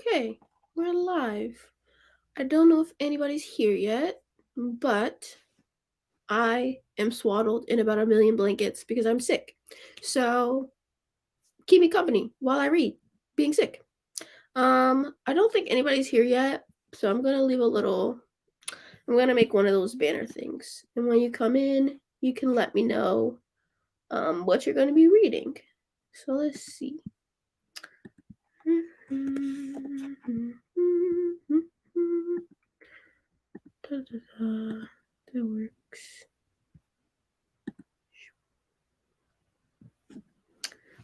Okay, we're live. I don't know if anybody's here yet, but I am swaddled in about 1,000,000 blankets because I'm sick. So keep me company while I read, being sick. I don't think anybody's here yet, so I'm gonna make one of those banner things. And when you come in, you can let me know what you're gonna be reading. So let's see. That works.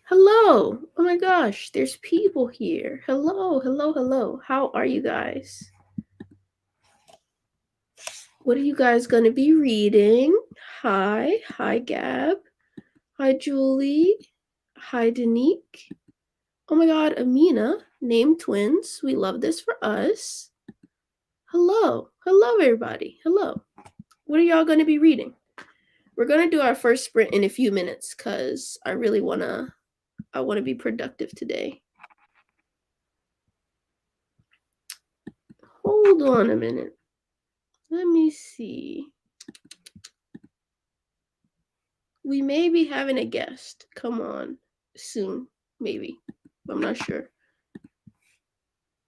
Hello! Oh my gosh, there's people here. Hello, hello, hello. How are you guys? What are you guys going to be reading? Hi Gab. Hi Julie. Hi Danique. Oh my god, Amina. Named twins. We love this for us. Hello. Hello, everybody. Hello. What are y'all going to be reading? We're going to do our first sprint in a few minutes because I really want to be productive today. Hold on a minute. Let me see. We may be having a guest come on soon, maybe. I'm not sure.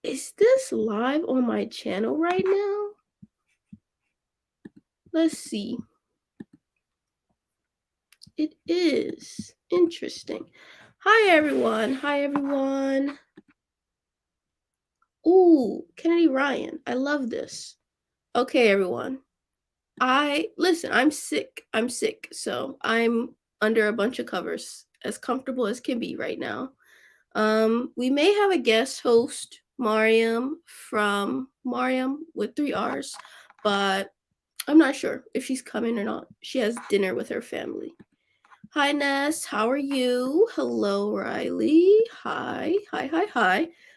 Is this live on my channel right now? Let's see. It is. Interesting. Hi, everyone. Hi, everyone. Ooh, Kennedy Ryan. I love this. Okay, everyone. Listen, I'm sick. So I'm under a bunch of covers, as comfortable as can be right now. We may have a guest host, Mariam, from Mariam with 3 R's, but I'm not sure if she's coming or not. She has dinner with her family. Hi, Ness. How are you? Hello, Riley. Hi.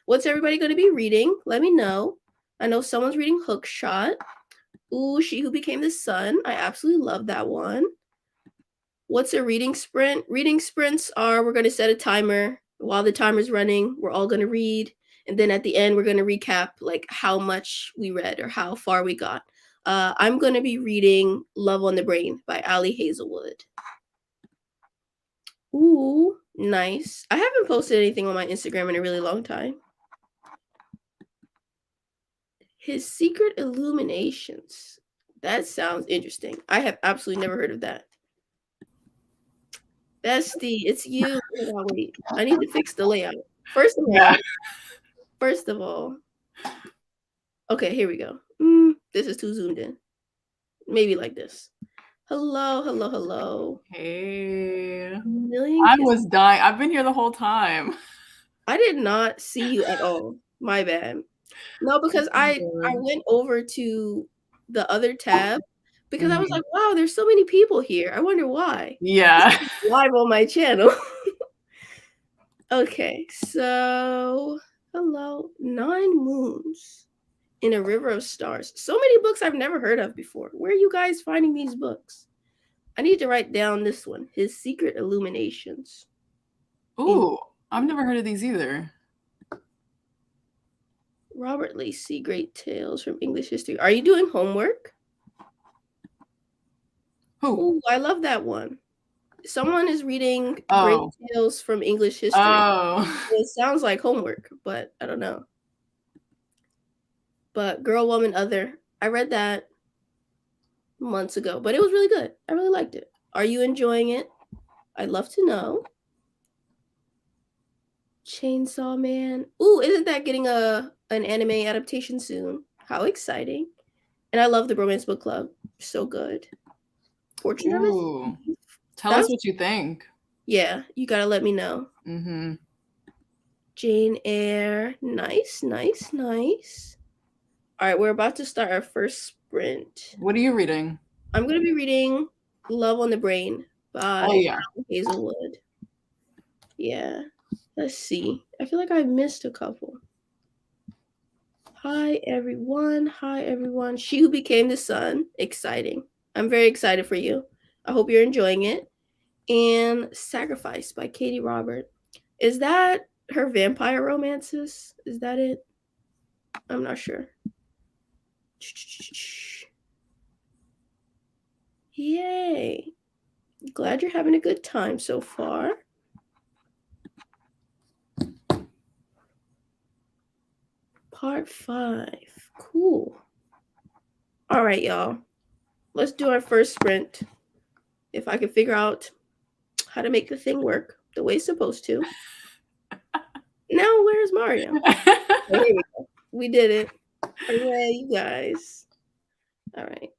What's everybody going to be reading? Let me know. I know someone's reading Hookshot. Ooh, She Who Became the Sun. I absolutely love that one. What's a reading sprint? Reading sprints are, we're going to set a timer. While the timer's running, we're all going to read. And then at the end, we're going to recap like how much we read or how far we got. I'm going to be reading Love on the Brain by Hazelwood. Ooh, nice. I haven't posted anything on my Instagram in a really long time. His Secret Illuminations. That sounds interesting. I have absolutely never heard of that. Bestie, it's you. Oh, wait, I need to fix the layout. First of all. Okay, here we go. This is too zoomed in. Maybe like this. Hello. Hey. I was dying. I've been here the whole time. I did not see you at all. My bad. No, because I went over to the other tab because I was like, wow, there's so many people here. I wonder why. Yeah. Live on my channel. Okay, so hello. 9 Moons in a River of Stars. So many books I've never heard of before. Where are you guys finding these books? I need to write down this one. His Secret Illuminations. Ooh, I've never heard of these either. Robert Lacey, Great Tales from English History. Are you doing homework? Who? Ooh, I love that one. Someone is reading Great Tales from English History. Oh. It sounds like homework, but I don't know. But Girl, Woman, Other. I read that months ago, but it was really good. I really liked it. Are you enjoying it? I'd love to know. Chainsaw Man. Ooh, isn't that getting an anime adaptation soon? How exciting. And I love the Romance Book Club. So good. Portrait of a Thief. Tell us what you think. Yeah, you gotta let me know. Jane Eyre. Nice. All right, we're about to start our first sprint. What are you reading? I'm going to be reading Love on the Brain by Hazelwood. Yeah. Let's see. I feel like I missed a couple. Hi, everyone. She Who Became the Sun. Exciting. I'm very excited for you. I hope you're enjoying it. And Sacrifice by Katie Robert. Is that her vampire romances? Is that it? I'm not sure. Yay. Glad you're having a good time so far. Part 5. Cool. All right, y'all. Let's do our first sprint. If I can figure out how to make the thing work the way it's supposed to. Now, where's Mario? Oh, here we go. We did it. Hooray, you guys. All right.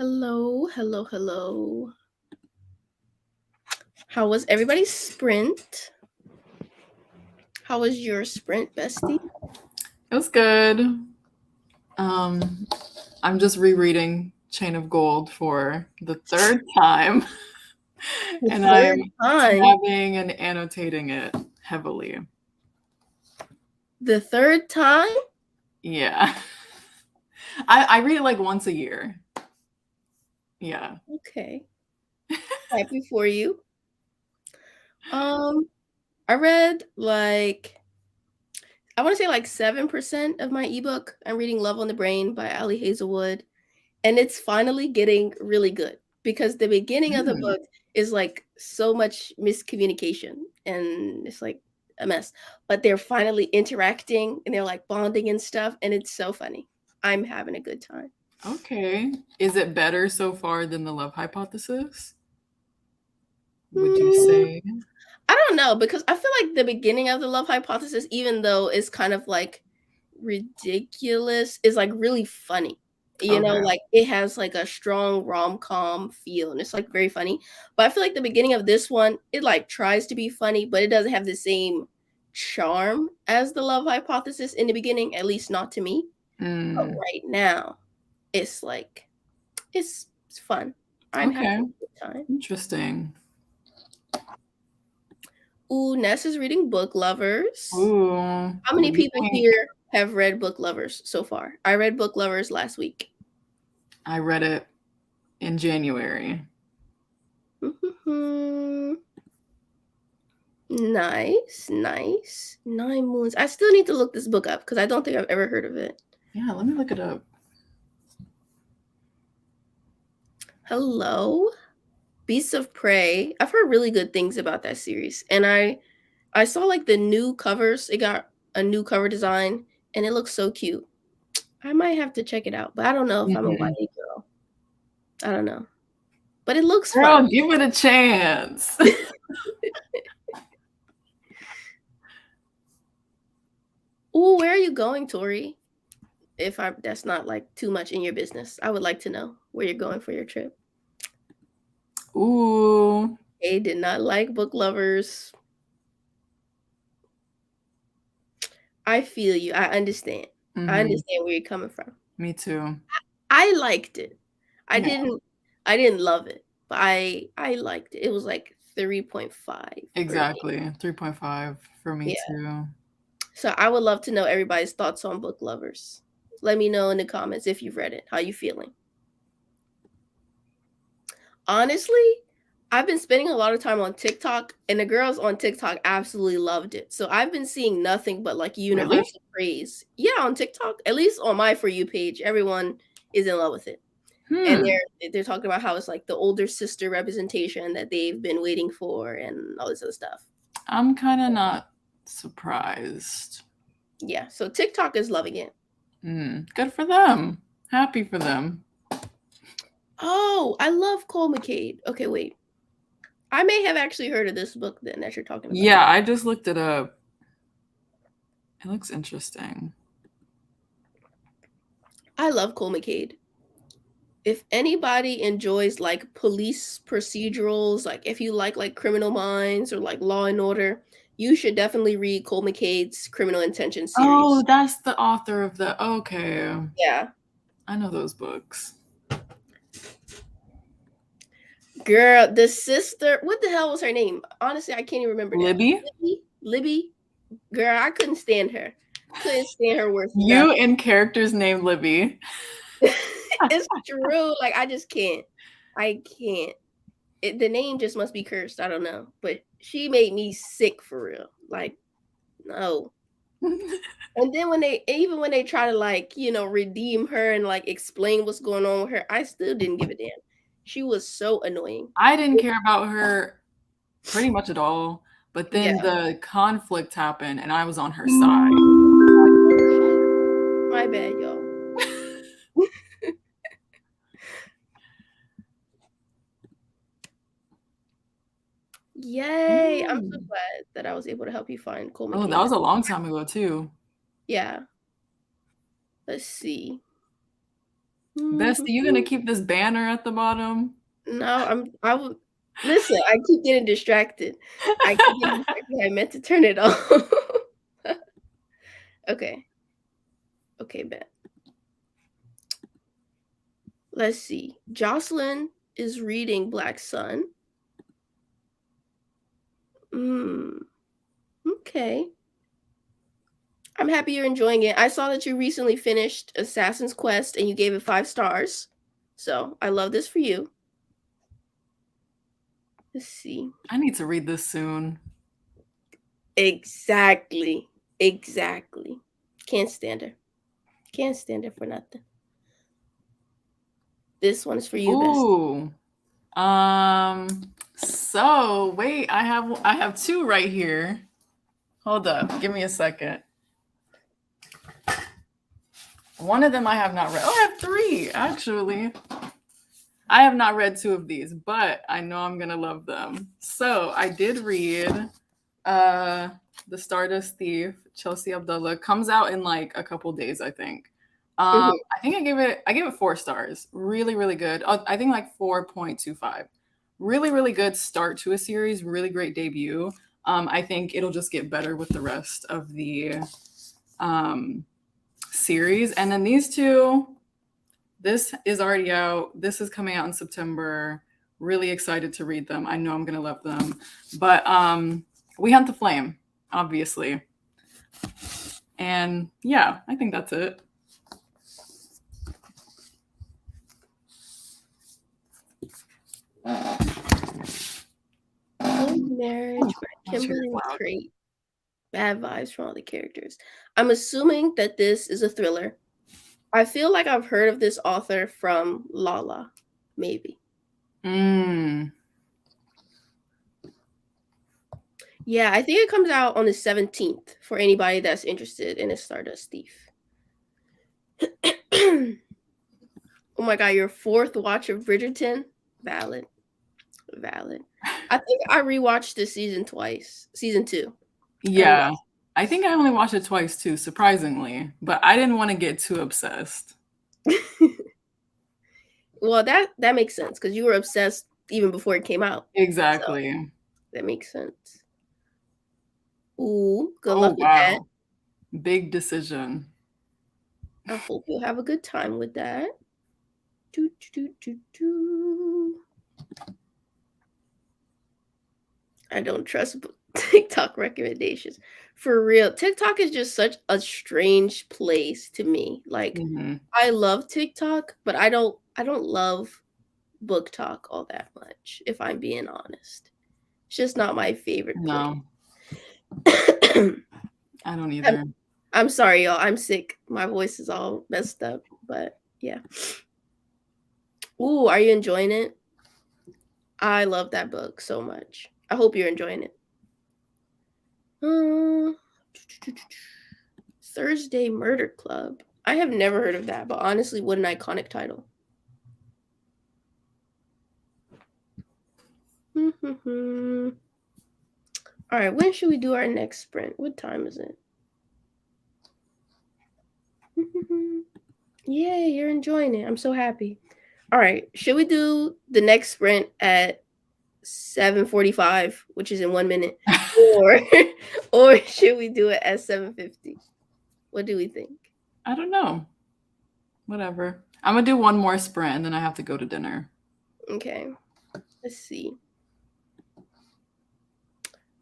Hello, hello, hello. How was everybody's sprint? How was your sprint, bestie? It was good. I'm just rereading Chain of Gold for the third time, The and third I'm time. tabbing and annotating it heavily. The third time? Yeah. I read it like once a year. Yeah. Okay. Happy for you. I read I want to say like 7% of my ebook. I'm reading Love on the Brain by Hazelwood. And it's finally getting really good because the beginning of the book is like so much miscommunication and it's like a mess. But they're finally interacting and they're like bonding and stuff. And it's so funny. I'm having a good time. Okay. Is it better so far than the Love Hypothesis? Would you Mm, say? I don't know because I feel like the beginning of the Love Hypothesis, even though it's kind of like ridiculous, is like really funny. You know, Okay. like it has like a strong rom-com feel and it's like very funny. But I feel like the beginning of this one, it like tries to be funny, but it doesn't have the same charm as the Love Hypothesis in the beginning, at least not to me. But right now, it's like it's fun. I'm Okay. having a good time. Interesting. Ooh, Ness is reading Book Lovers. Ooh. How What many do you people think? here have read Book Lovers so far? I read Book Lovers last week. I read it in January. Nice, nice. 9 Moons. I still need to look this book up because I don't think I've ever heard of it. Yeah, let me look it up. Hello, Beasts of Prey. I've heard really good things about that series, and I saw like the new covers. It got a new cover design, and it looks so cute. I might have to check it out, but I don't know if I'm a YA girl. I don't know, but it looks fun. Girl, give it a chance. Ooh, where are you going, Tori? If that's not like too much in your business, I would like to know where you're going for your trip. Ooh. They did not like Book Lovers. I feel you. I understand. I understand where you're coming from. Me too. I liked it. I Yeah. didn't I didn't love it, but I liked it. It was like 3.5 for me. Exactly. 3.5 for me Yeah. too. So I would love to know everybody's thoughts on Book Lovers. Let me know in the comments if you've read it. How you feeling? Honestly, I've been spending a lot of time on TikTok, and the girls on TikTok absolutely loved it. So I've been seeing nothing but like Really? universal praise. Yeah, on TikTok, at least on my For You page, everyone is in love with it. And Hmm. they're talking about how it's like the older sister representation that they've been waiting for and all this other stuff. I'm kind of not surprised. Yeah, so TikTok is loving it. Good for them. Happy for them. Oh, I love Cole McCade. Okay, wait. I may have actually heard of this book then that you're talking about. Yeah, I just looked it up. It looks interesting. I love Cole McCade. If anybody enjoys like police procedurals, like if you like Criminal Minds or like Law and Order, you should definitely read Cole McCade's Criminal Intention Oh, series. that's the author of the. Okay. Yeah. I know those books. Girl, the sister, what the hell was her name? Honestly, I can't even remember now. Libby? Libby. Girl, I couldn't stand her. Couldn't stand her worth You nothing. and characters named Libby. It's true. Like I just can't. I can't. The name just must be cursed. I don't know. But she made me sick for real. Like, no. And then even when they try to like, redeem her and like explain what's going on with her, I still didn't give a damn. She was so annoying. I didn't care about her pretty much at all, but then Yeah. the conflict happened and I was on her side. My bad, y'all. Yay. I'm so Ooh. glad that I was able to help you find Cole Oh, that McCade. was a long time ago too. Yeah. Let's see. Bestie, you gonna keep this banner at the bottom? No, I would listen, I keep getting distracted. I keep getting distracted. I meant to turn it off. Okay. Okay, bet. Let's see. Jocelyn is reading Black Sun. Okay. I'm happy you're enjoying it. I saw that you recently finished Assassin's Quest and you gave it 5 stars. So, I love this for you. Let's see. I need to read this soon. Exactly. Exactly. Can't stand her. Can't stand her for nothing. This one is for you, best. Ooh. So wait, I have two right here. Hold up, give me a second. One of them I have not read. Oh, I have three, actually. I have not read two of these, but I know I'm gonna love them. So I did read The Stardust Thief, Chelsea Abdullah. Comes out in like a couple days, I think. Mhm. I think I gave it 4 stars. Really, really good. I think like 4.25. Really, really good start to a series. Really great debut. I think it'll just get better with the rest of the series. And then these two, this is already out. This is coming out in September. Really excited to read them. I know I'm gonna love them. But We Hunt the Flame, obviously. And yeah, I think that's it. Cold Marriage by That's very Kimberly loud. McCreight. Bad vibes from all the characters. I'm assuming that this is a thriller. I feel like I've heard of this author from Lala, maybe. Mm. Yeah, I think it comes out on the 17th for anybody that's interested in a Stardust Thief. Oh my god, your fourth watch of Bridgerton? Valid. Valid. I think I rewatched this season twice. Season 2. I Yeah. rewatched. I think I only watched it twice too, surprisingly. But I didn't want to get too obsessed. Well, that makes sense because you were obsessed even before it came out. So Exactly. that makes sense. Ooh, good Oh luck with that. wow. Big decision. I hope you'll have a good time with that. Doo, doo, doo, doo, doo. I don't trust TikTok recommendations. For real, TikTok is just such a strange place to me. Like Hmm. I love TikTok, but I don't love book talk all that much, if I'm being honest. It's just not my favorite place. No, I don't I'm, either. I'm sorry, y'all. I'm sick. My voice is all messed up, but yeah. Ooh, are you enjoying it? I love that book so much. I hope you're enjoying it. Uh, Thursday Murder Club. I have never heard of that, but honestly, what an iconic title. All right, when should we do our next sprint? What time is it? Yay, you're enjoying it. I'm so happy. All right, should we do the next sprint at 7:45, which is in 1 minute, or or should we do it at 7:50? What do we think? I don't know. Whatever. I'm gonna do one more sprint and then I have to go to dinner. Okay, let's see.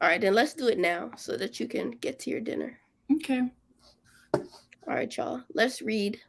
All right, then let's do it now so that you can get to your dinner. Okay. All right, y'all. Let's read.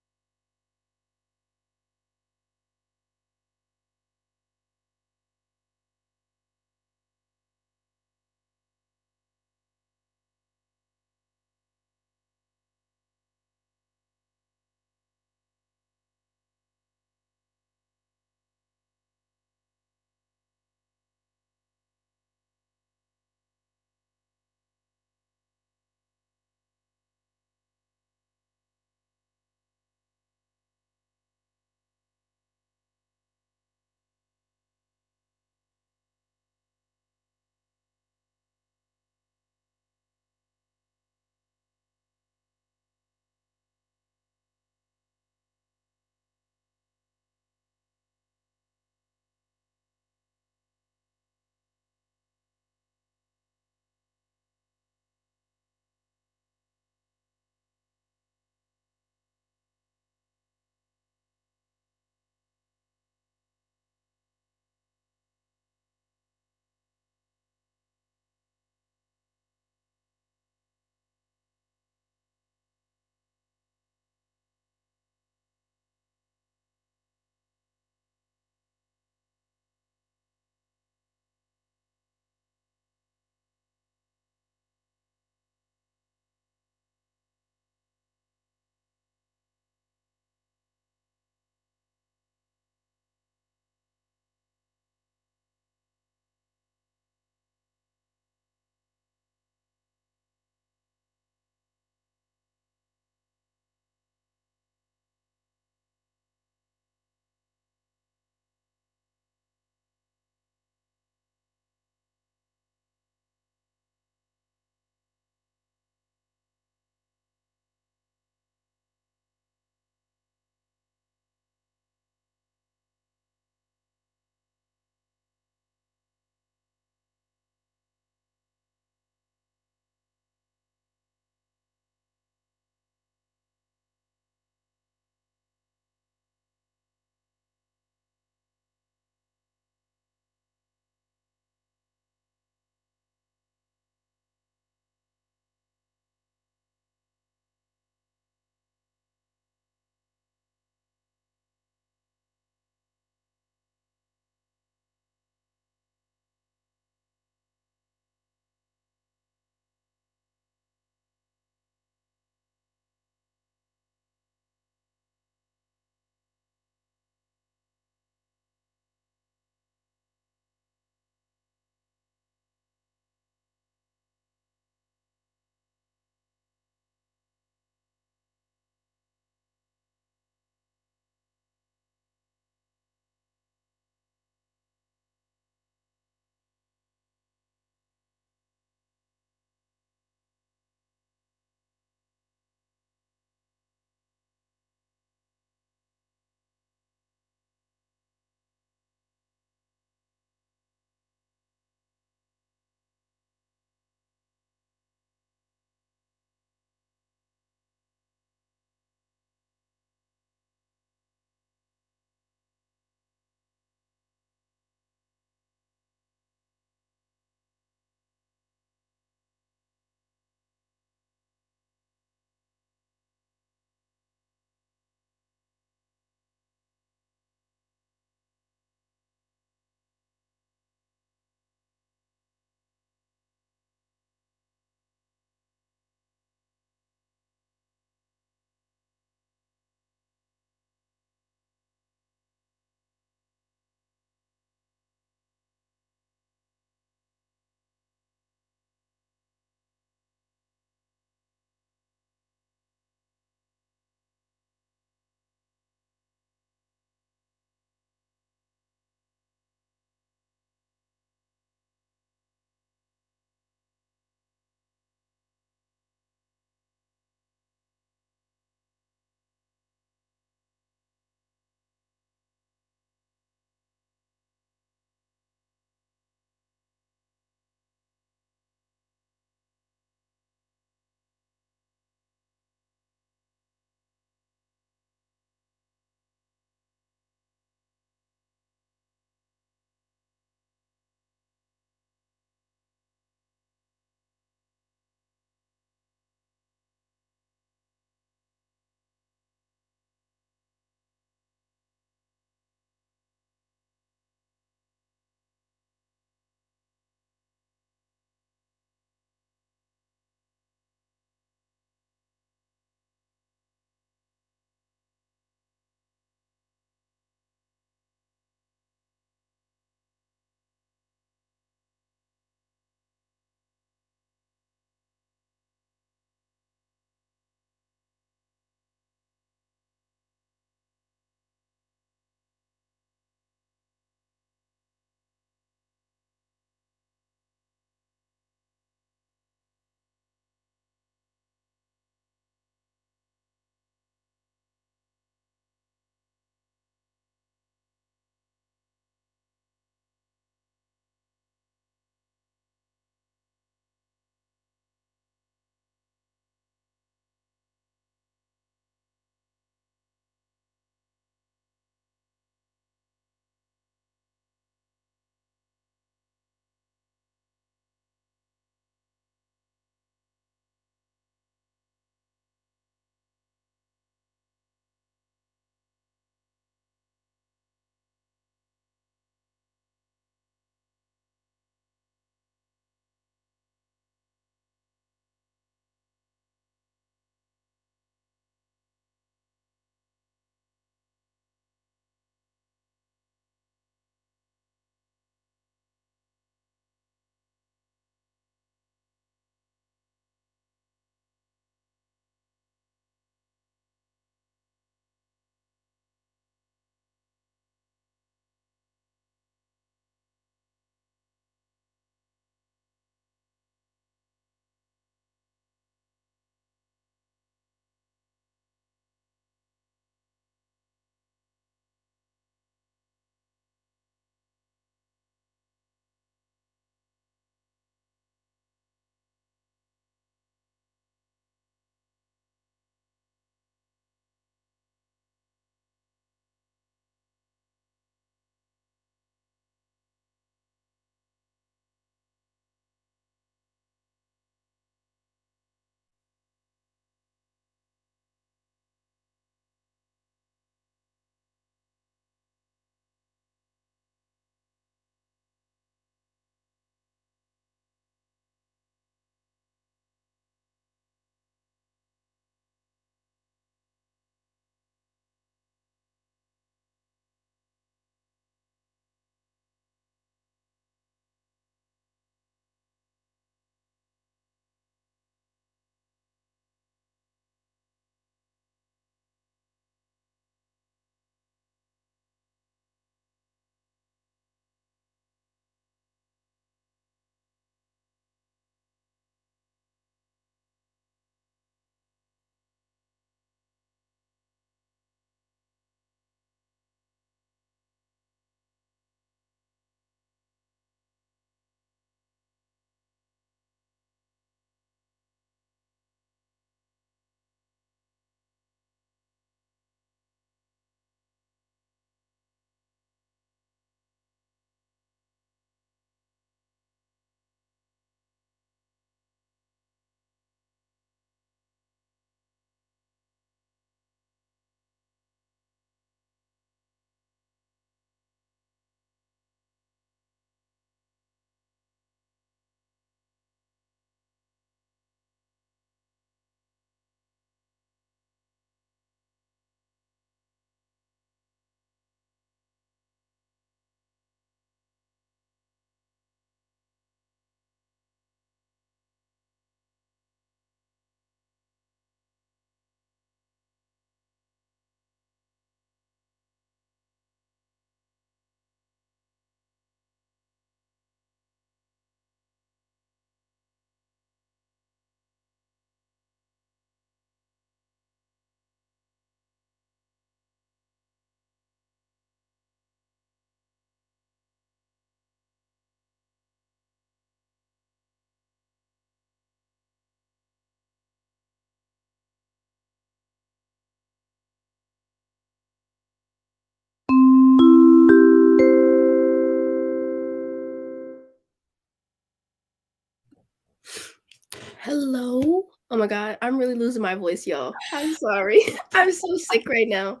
Hello? Oh my god, I'm really losing my voice, y'all. I'm sorry. I'm so sick right now.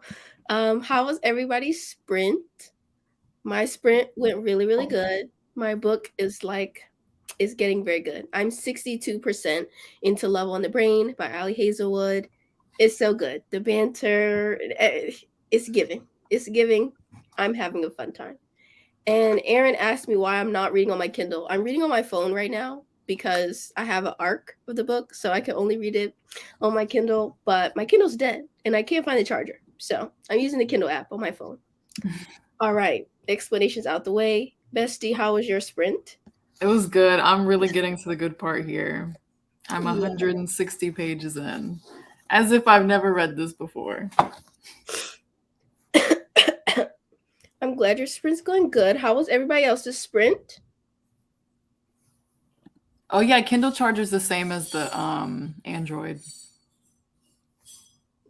How was everybody's sprint? My sprint went really, really good. My book is getting very good. I'm 62% into Love on the Brain by Ali Hazelwood. It's so good. The banter, it's giving. It's giving. I'm having a fun time. And Aaron asked me why I'm not reading on my Kindle. I'm reading on my phone right now because I have an arc of the book, so I can only read it on my Kindle. But my Kindle's dead, and I can't find the charger, so I'm using the Kindle app on my phone. All right, explanations out the way. Bestie, how was your sprint? It was good. I'm really getting to the good part here. I'm Yeah. 160 pages in. As if I've never read this before. I'm glad your sprint's going good. How was everybody else's sprint? Oh yeah, Kindle charger's the same as the Android.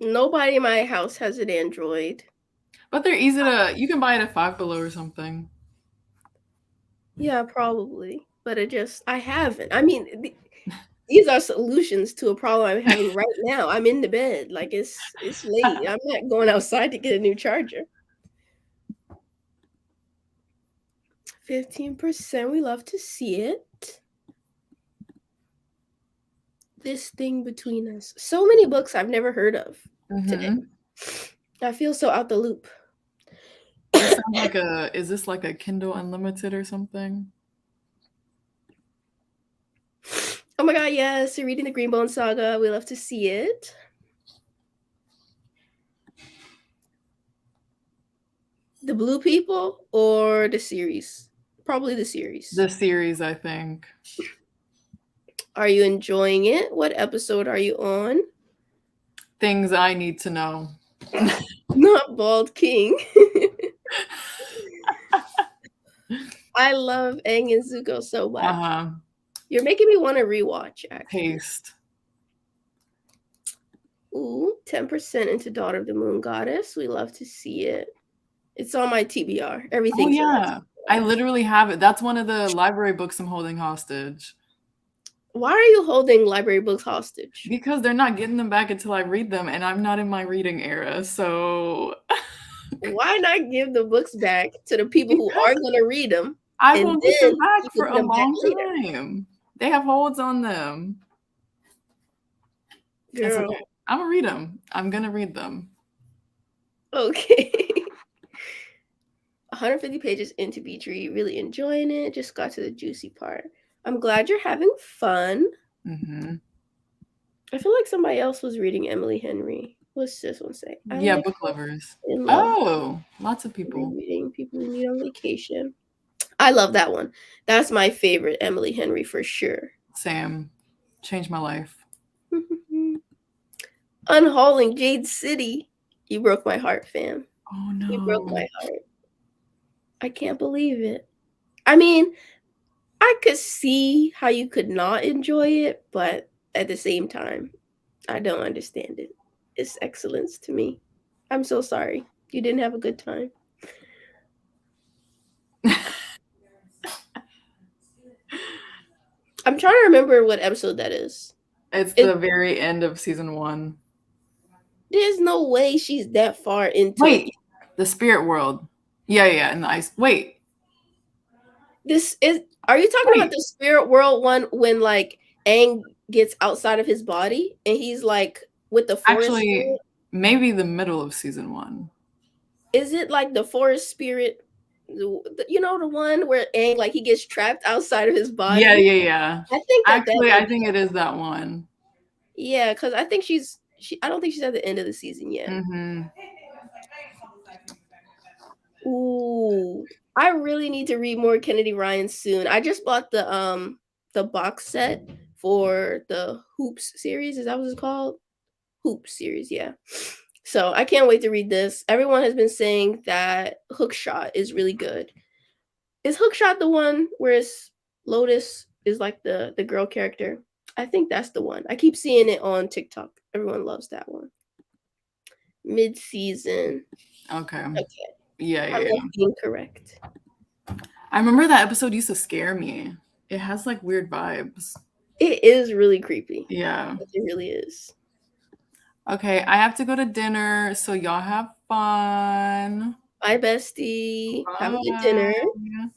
Nobody in my house has an Android. But they're easy to you can buy it at Five Below or something. Yeah, probably. But I haven't. I mean, these are solutions to a problem I'm having right now. I'm in the bed. Like it's late. I'm not going outside to get a new charger. 15%. We love to see it. This thing between us. So many books I've never heard of today. I feel so out the loop. This sounds like is this like a Kindle Unlimited or something? Oh my god, yes, you're reading the Greenbone Saga. We love to see it. The Blue People or the series? Probably the series. The series, I think. Are you enjoying it? What episode are you on? Things I need to know. Not Bald King. I love Aang and Zuko so much. Uh-huh. You're making me want to rewatch, actually. Taste. Ooh, 10% into Daughter of the Moon Goddess. We love to see it. It's on my TBR. Oh Everything's on my yeah. I literally have it. That's one of the library books I'm holding hostage. Why are you holding library books hostage? Because they're not getting them back until I read them, and I'm not in my reading era, so Why not give the books back to the people who because are going to read them? I And will get then them back you for can a get them back long later. time. They have holds on them. It's Girl. okay. I'm gonna read them. I'm gonna read them. Okay. 150 pages into Beach Read, really enjoying it. Just got to the juicy part. I'm glad you're having fun. Mm-hmm. I feel like somebody else was reading Emily Henry. What's this one say? I Yeah, like book lovers. in love Oh, lots of people. reading people who need on vacation. I love that one. That's my favorite Emily Henry for sure. Sam, changed my life. Unhauling Jade City. You broke my heart, fam. Oh You broke no. my heart. I can't believe it. I mean, I could see how you could not enjoy it, but at the same time, I don't understand it. It's excellence to me. I'm so sorry. You didn't have a good time. I'm trying to remember what episode that is. It's the very end of season 1. There's no way she's that far into Wait, the spirit world. Yeah, in the ice. Wait. This is are you talking about the spirit world one when like Aang gets outside of his body and he's like with the forest Actually, spirit? maybe the middle of season 1. Is it like the forest spirit? You know the one where Aang like he gets trapped outside of his body? Yeah. I think that Actually, might I think it is that one. yeah, because I think I don't think she's at the end of the season yet. Mm-hmm. Ooh, I really need to read more Kennedy Ryan soon. I just bought the box set for the Hoops series. Is that what it's called? Hoops series, yeah. So I can't wait to read this. Everyone has been saying that Hookshot is really good. Is Hookshot the one where Lotus is like the girl character? I think that's the one. I keep seeing it on TikTok. Everyone loves that one. Mid-season. Okay. Okay. Yeah. I'm being correct. I remember that episode used to scare me. It has like weird vibes. It is really creepy. Yeah. It really is. Okay, I have to go to dinner, so y'all have fun. Bye, bestie. Have a good dinner. Bye.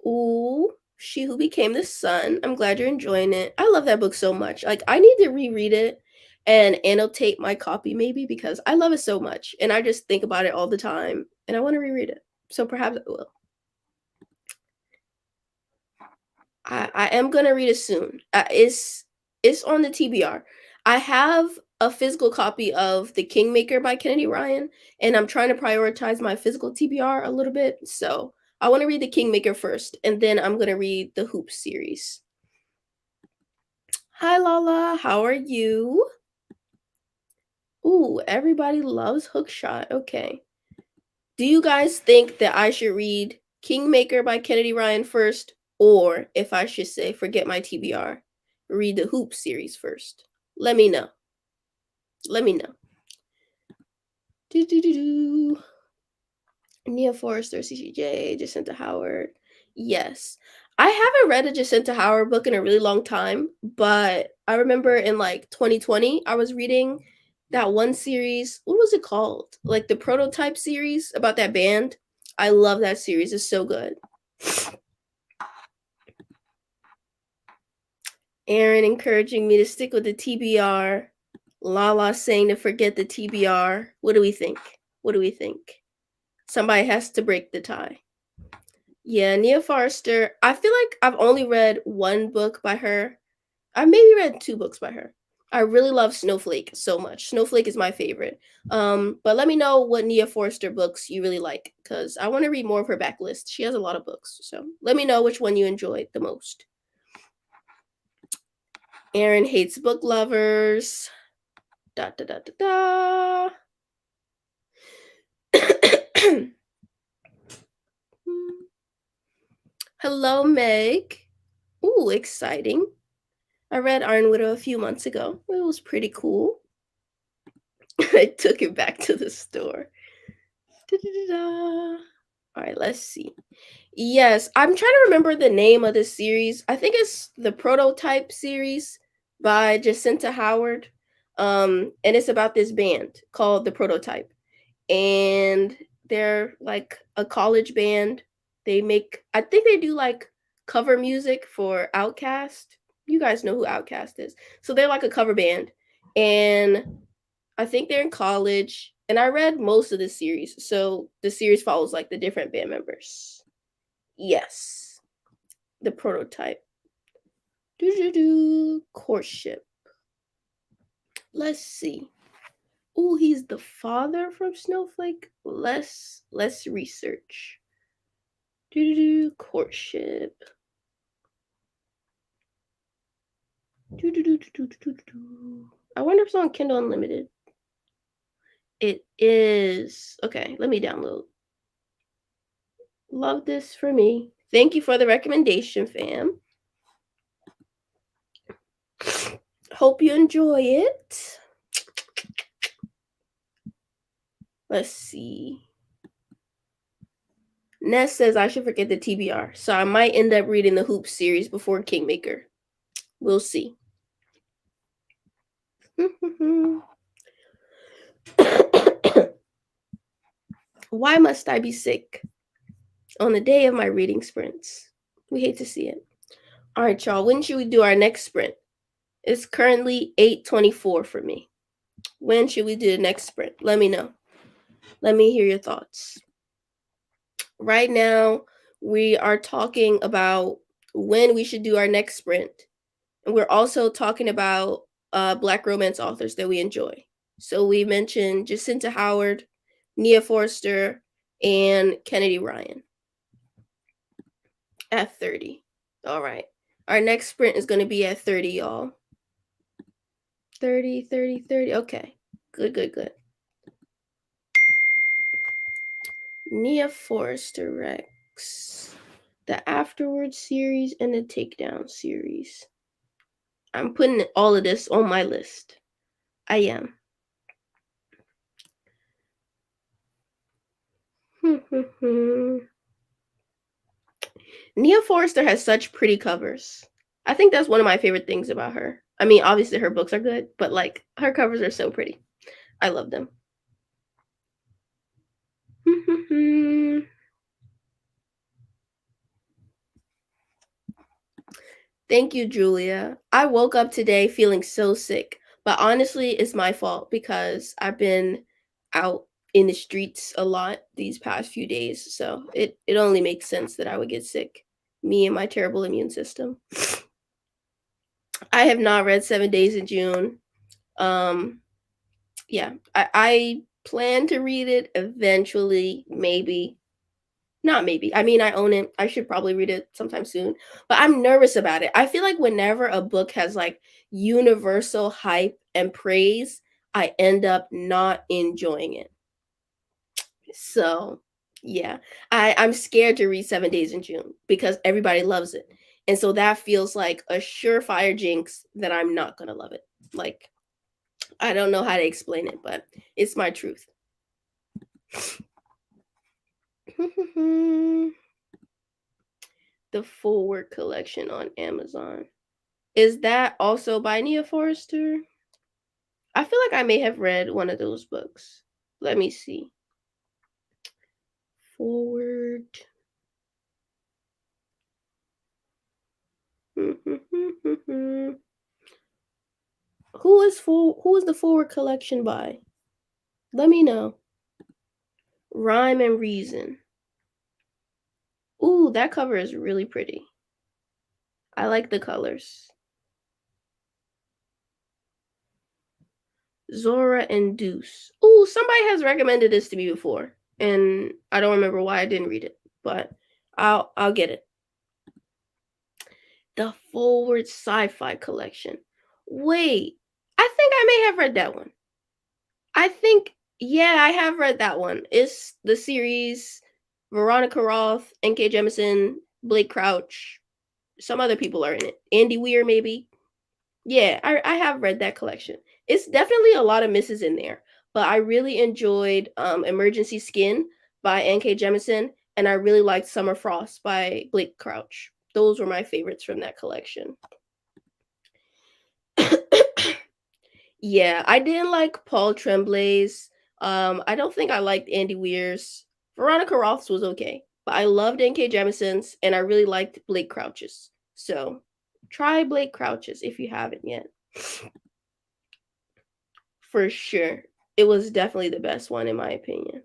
Ooh, She Who Became the Sun. I'm glad you're enjoying it. I love that book so much. Like, I need to reread it and annotate my copy maybe because I love it so much and I just think about it all the time and I want to reread it. So perhaps I will. I am gonna read it soon. It's on the TBR. I have a physical copy of The Kingmaker by Kennedy Ryan, and I'm trying to prioritize my physical TBR a little bit. So I want to read The Kingmaker first, and then I'm gonna read the Hoops series. Hi Lala, how are you? Ooh, everybody loves Hookshot. Okay. Do you guys think that I should read Kingmaker by Kennedy Ryan first, or if I should say, forget my TBR, read the Hoop series first? Let me know. Let me know. Do do do do. Nia Forrester, CCJ, Jacinta Howard. Yes. I haven't read a Jacinta Howard book in a really long time, but I remember in like 2020, I was reading that one series. What was it called? Like the Prototype series about that band. I love that series. It's so good. Aaron encouraging me to stick with the TBR. Lala saying to forget the TBR. What do we think? What do we think? Somebody has to break the tie. Yeah, Nia Forrester. I feel like I've only read one book by her. I maybe read two books by her. I really love Snowflake so much. Snowflake is my favorite. But let me know what Nia Forrester books you really like because I want to read more of her backlist. She has a lot of books. So let me know which one you enjoyed the most. Aaron hates book lovers. Da da da da da. Hello, Meg. Ooh, exciting. I read Iron Widow a few months ago. It was pretty cool. I took it back to the store. Da-da-da-da. All right, let's see. Yes, I'm trying to remember the name of this series. I think it's the Prototype series by Jacinta Howard. And it's about this band called the Prototype. And they're like a college band. I think they do like cover music for Outkast. You guys know who Outkast is. So they're like a cover band. And I think they're in college. And I read most of the series. So the series follows like the different band members. Yes. The Prototype. Courtship. Let's see. Ooh, he's the father from Snowflake. Let's research. Courtship. I wonder if it's on Kindle Unlimited. It is. Okay, let me download. Love this for me. Thank you for the recommendation, fam. Hope you enjoy it. Let's see. Ness says I should forget the TBR, so I might end up reading the Hoop series before Kingmaker. We'll see. Why must I be sick on the day of my reading sprints? We hate to see it. All right, y'all. When should we do our next sprint? It's currently 8:24 for me. When should we do the next sprint? Let me know. Let me hear your thoughts. Right now, we are talking about when we should do our next sprint. And we're also talking about Black romance authors that we enjoy. So we mentioned Jacinta Howard, Nia Forrester, and Kennedy Ryan at 30. All right. Our next sprint is going to be at 30, y'all. 30, 30, 30. Okay. Good, good, good. Nia Forrester Rex. The Afterwards series and the Takedown series. I'm putting all of this on my list. I am. Nia Forrester has such pretty covers. I think that's one of my favorite things about her. I mean, obviously her books are good, but like her covers are so pretty. I love them. Thank you, Julia. I woke up today feeling so sick, but honestly, it's my fault because I've been out in the streets a lot these past few days, so it only makes sense that I would get sick. Me and my terrible immune system. I have not read 7 Days in June. Um, yeah, I plan to read it eventually, maybe. Not maybe. I mean, I own it. I should probably read it sometime soon. But I'm nervous about it. I feel like whenever a book has like universal hype and praise, I end up not enjoying it. So, yeah. I'm scared to read 7 Days in June because everybody loves it. And so that feels like a surefire jinx that I'm not going to love it. Like, I don't know how to explain it, but it's my truth. The Forward collection on Amazon. Is that also by Nia Forrester? I feel like I may have read one of those books. Let me see. Forward. Who is the Forward collection by? Let me know. Rhyme and Reason. Ooh, that cover is really pretty. I like the colors. Zora and Deuce. Ooh, somebody has recommended this to me before, and I don't remember why I didn't read it, but I'll get it. The Forward Sci-Fi collection. Wait, I think I may have read that one. I think, yeah, I have read that one. It's the series Veronica Roth, N.K. Jemisin, Blake Crouch, some other people are in it. Andy Weir, maybe. Yeah, I have read that collection. It's definitely a lot of misses in there, but I really enjoyed Emergency Skin by N.K. Jemisin, and I really liked Summer Frost by Blake Crouch. Those were my favorites from that collection. Yeah, I didn't like Paul Tremblay's. I don't think I liked Andy Weir's. Veronica Roth's was okay, but I loved N.K. Jemison's, and I really liked Blake Crouch's. So try Blake Crouch's if you haven't yet. For sure. It was definitely the best one in my opinion.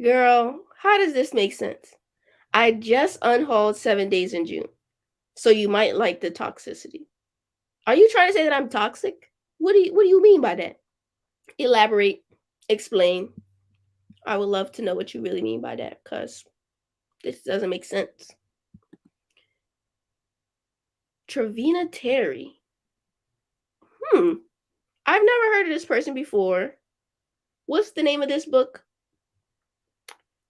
Girl, how does this make sense? I just unhauled 7 Days in June, so you might like the toxicity. Are you trying to say that I'm toxic? What do you mean by that? Elaborate, explain. I would love to know what you really mean by that, because this doesn't make sense. Trevina Terry. I've never heard of this person before. What's the name of this book?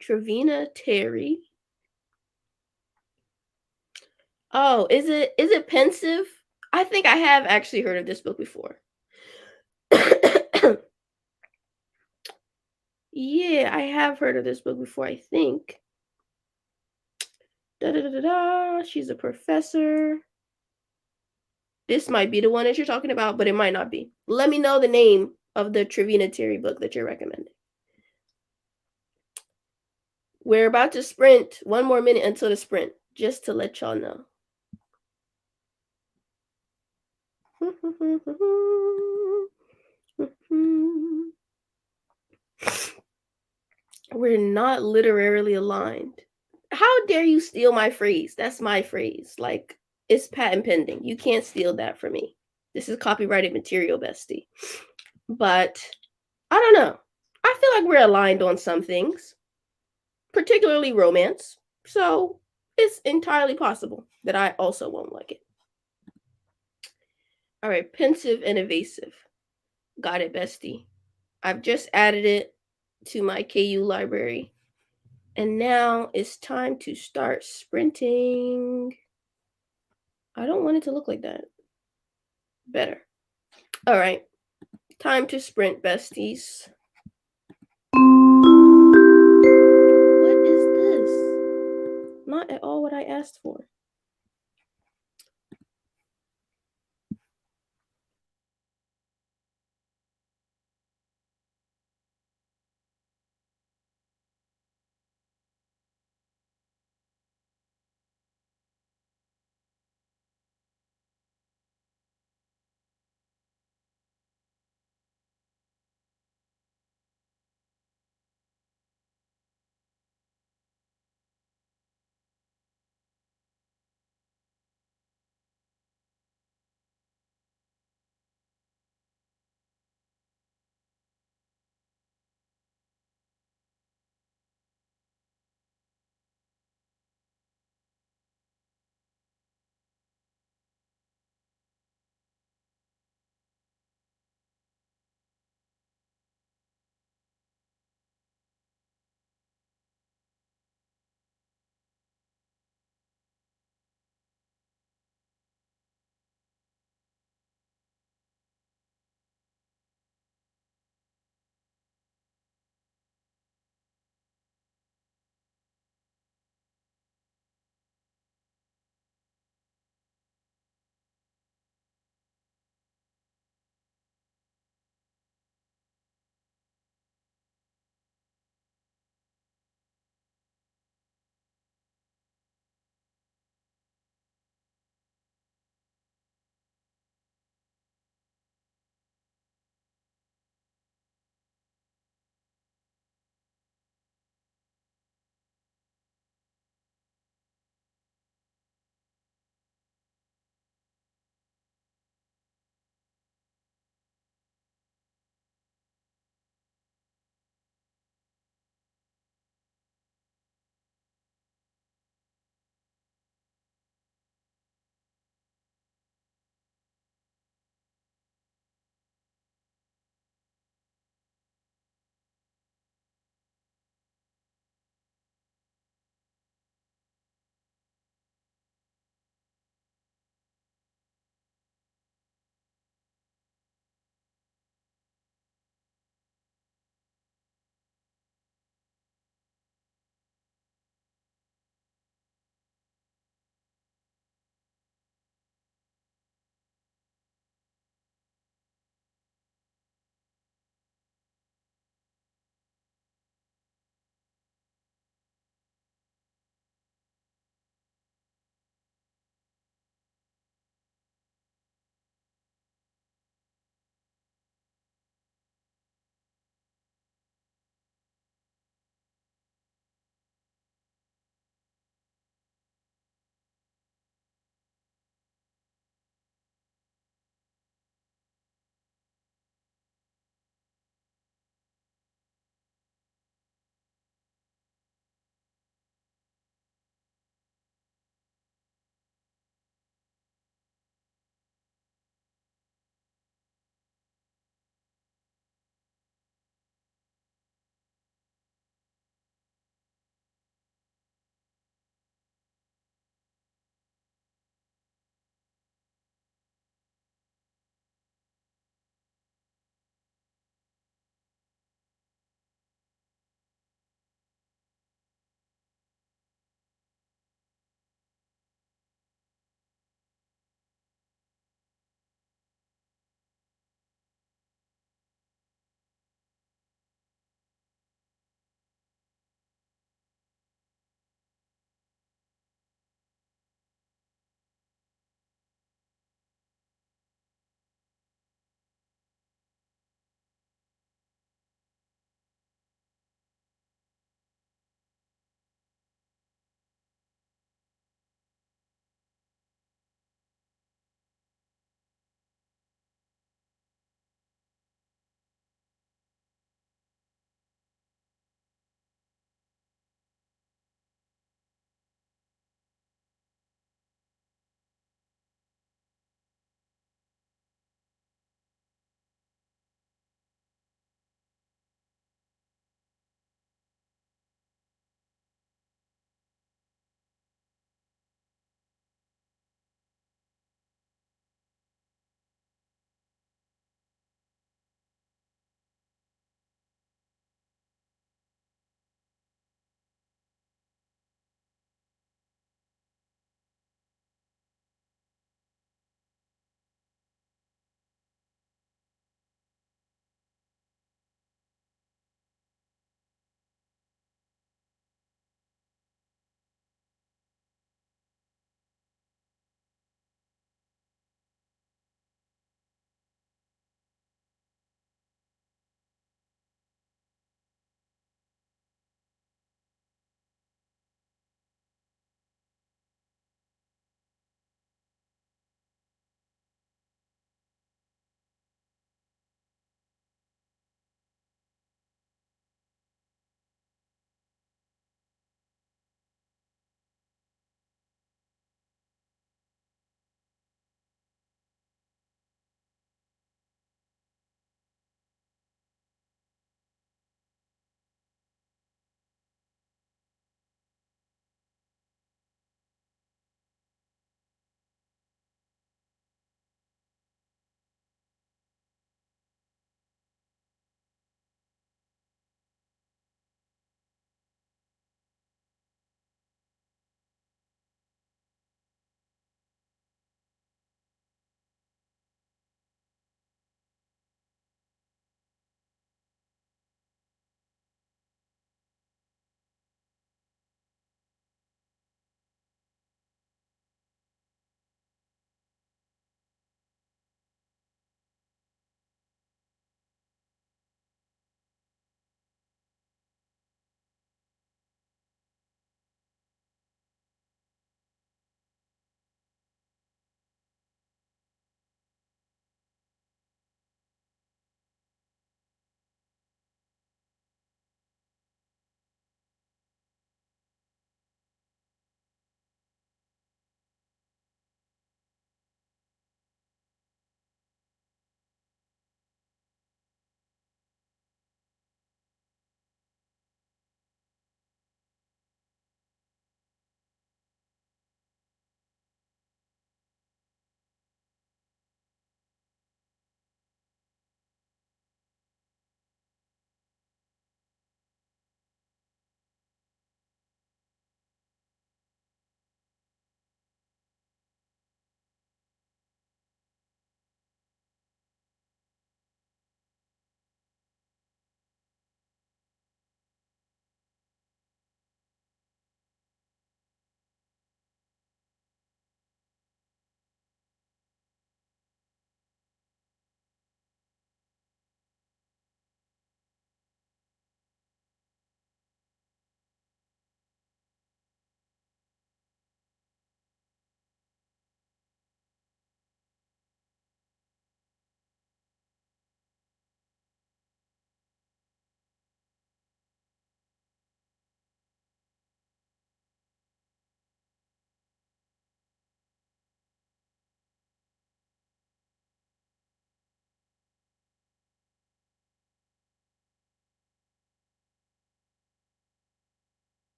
Trevina Terry. Oh, is it Pensive? I think I have actually heard of this book before. Yeah, I have heard of this book before, I think. Da da da da da. She's a professor. This might be the one that you're talking about, but it might not be. Let me know the name of the Trevina Terry book that you're recommending. We're about to sprint 1 more minute until the sprint, just to let y'all know. We're not literarily aligned. How dare you steal my phrase? That's my phrase. Like, it's patent pending. You can't steal that from me. This is copyrighted material, bestie. But I don't know. I feel like we're aligned on some things, particularly romance. So it's entirely possible that I also won't like it. All right, Pensive and Evasive. Got it, bestie. I've just added it to my KU library. And now it's time to start sprinting. I don't want it to look like that. Better. All right. Time to sprint, besties. What is this? not at all what I asked for.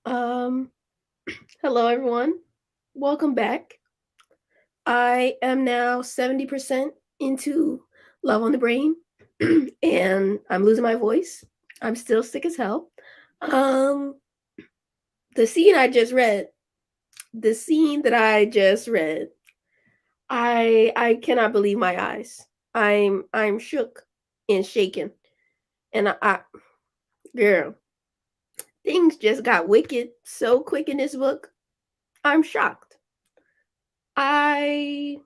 Um, Hello everyone. Welcome back. I am now 70% into Love on the Brain and I'm losing my voice. I'm still sick as hell. Um the scene I just read, the scene that I just read, I cannot believe my eyes. I'm shook and shaken. And I girl, things just got wicked so quick in this book. I'm shocked. I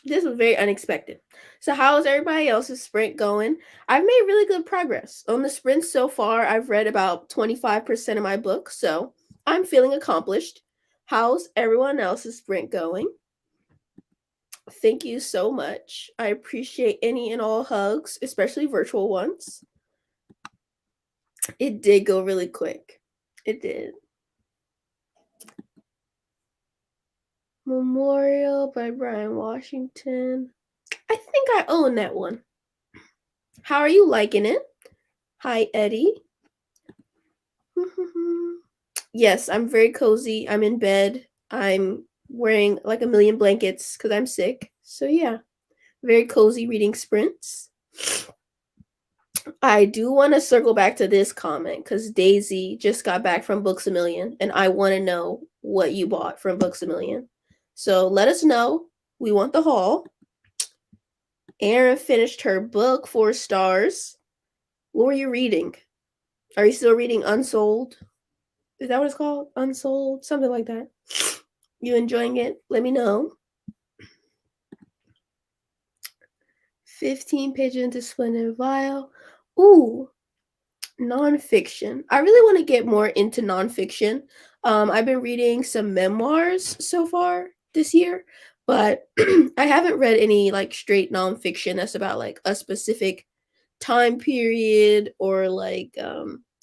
This was very unexpected. So, how is everybody else's sprint going? I've made really good progress. On the sprint so far, I've read about 25% of my book, so I'm feeling accomplished. How's everyone else's sprint going? Thank you so much. I appreciate any and all hugs, especially virtual ones. It did go really quick. It did. Memorial by Brian Washington. I think I own that one. How are you liking it? Hi, Eddie. Yes, I'm very cozy. I'm in bed. I'm wearing like a million blankets because I'm sick. So, yeah, very cozy reading sprints. I do want to circle back to this comment because Daisy just got back from Books a Million and I want to know what you bought from Books a Million. So, let us know. We want the haul. Erin finished her book, 4 stars. What were you reading? Are you still reading Unsold? Is that what it's called? Unsold? Something like that. You enjoying it? Let me know. 15 pages into Splendid Vial. Ooh, nonfiction. I really want to get more into nonfiction. I've been reading some memoirs so far this year, but I haven't read any like straight nonfiction that's about like a specific time period or like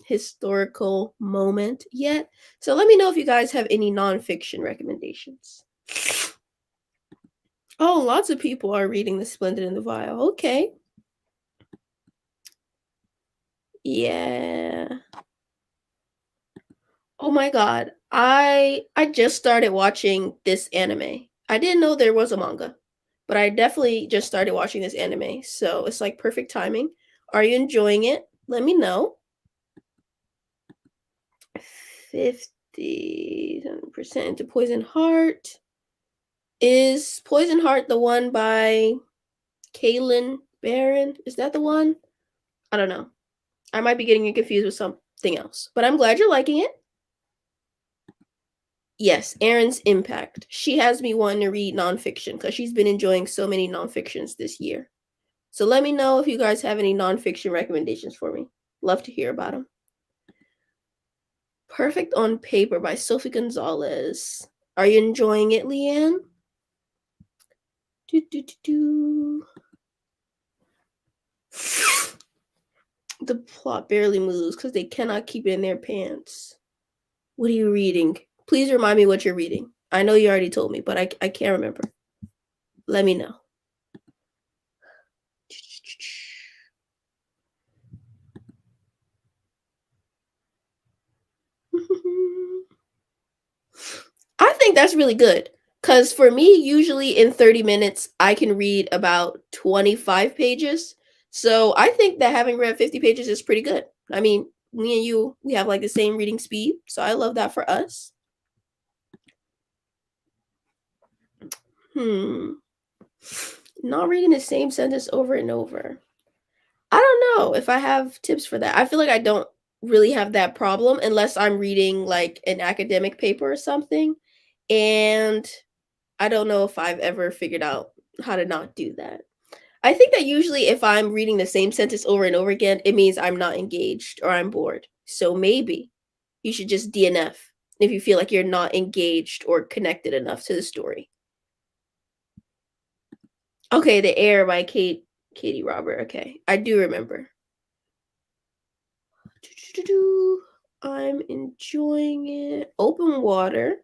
historical moment yet. So let me know if you guys have any nonfiction recommendations. Oh, lots of people are reading The Splendid and the Vile. Okay. Yeah. Oh my god. I just started watching this anime. I didn't know there was a manga, but I definitely just started watching this anime. So it's like perfect timing. Are you enjoying it? Let me know. 50% into Poison Heart. Is Poison Heart the one by Kaylin Barron? Is that the one? I don't know. I might be getting you confused with something else, but I'm glad you're liking it. Yes, Erin's Impact. She has me wanting to read nonfiction because she's been enjoying so many nonfictions this year. So let me know if you guys have any nonfiction recommendations for me. Love to hear about them. Perfect on Paper by Sophie Gonzalez. Are you enjoying it, Leanne? Do, do, do, do. The plot barely moves because they cannot keep it in their pants. What are you reading? Please remind me what you're reading. I know you already told me, but I can't remember. Let me know. I think that's really good. Because for me, usually in 30 minutes, I can read about 25 pages. So I think that having read 50 pages is pretty good. I mean, me and you, we have like the same reading speed. So I love that for us. Not reading the same sentence over and over. I don't know if I have tips for that. I feel like I don't really have that problem unless I'm reading like an academic paper or something. And I don't know if I've ever figured out how to not do that. I think that usually if I'm reading the same sentence over and over again, it means I'm not engaged or I'm bored. So maybe you should just DNF if you feel like you're not engaged or connected enough to the story. Okay, The Air by Katie Robert. Okay, I do remember. I'm enjoying it. Open Water.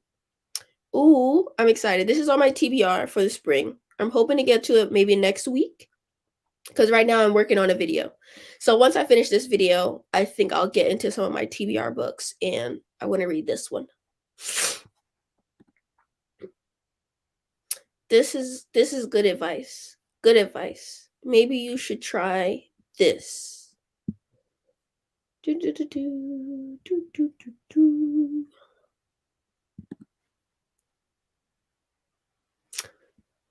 Ooh, I'm excited. This is on my TBR for the spring. I'm hoping to get to it maybe next week. because right now I'm working on a video. So once I finish this video, I think I'll get into some of my TBR books, and I want to read this one. This is good advice. Good advice. Maybe you should try this. Do, do, do, do, do, do, do, do.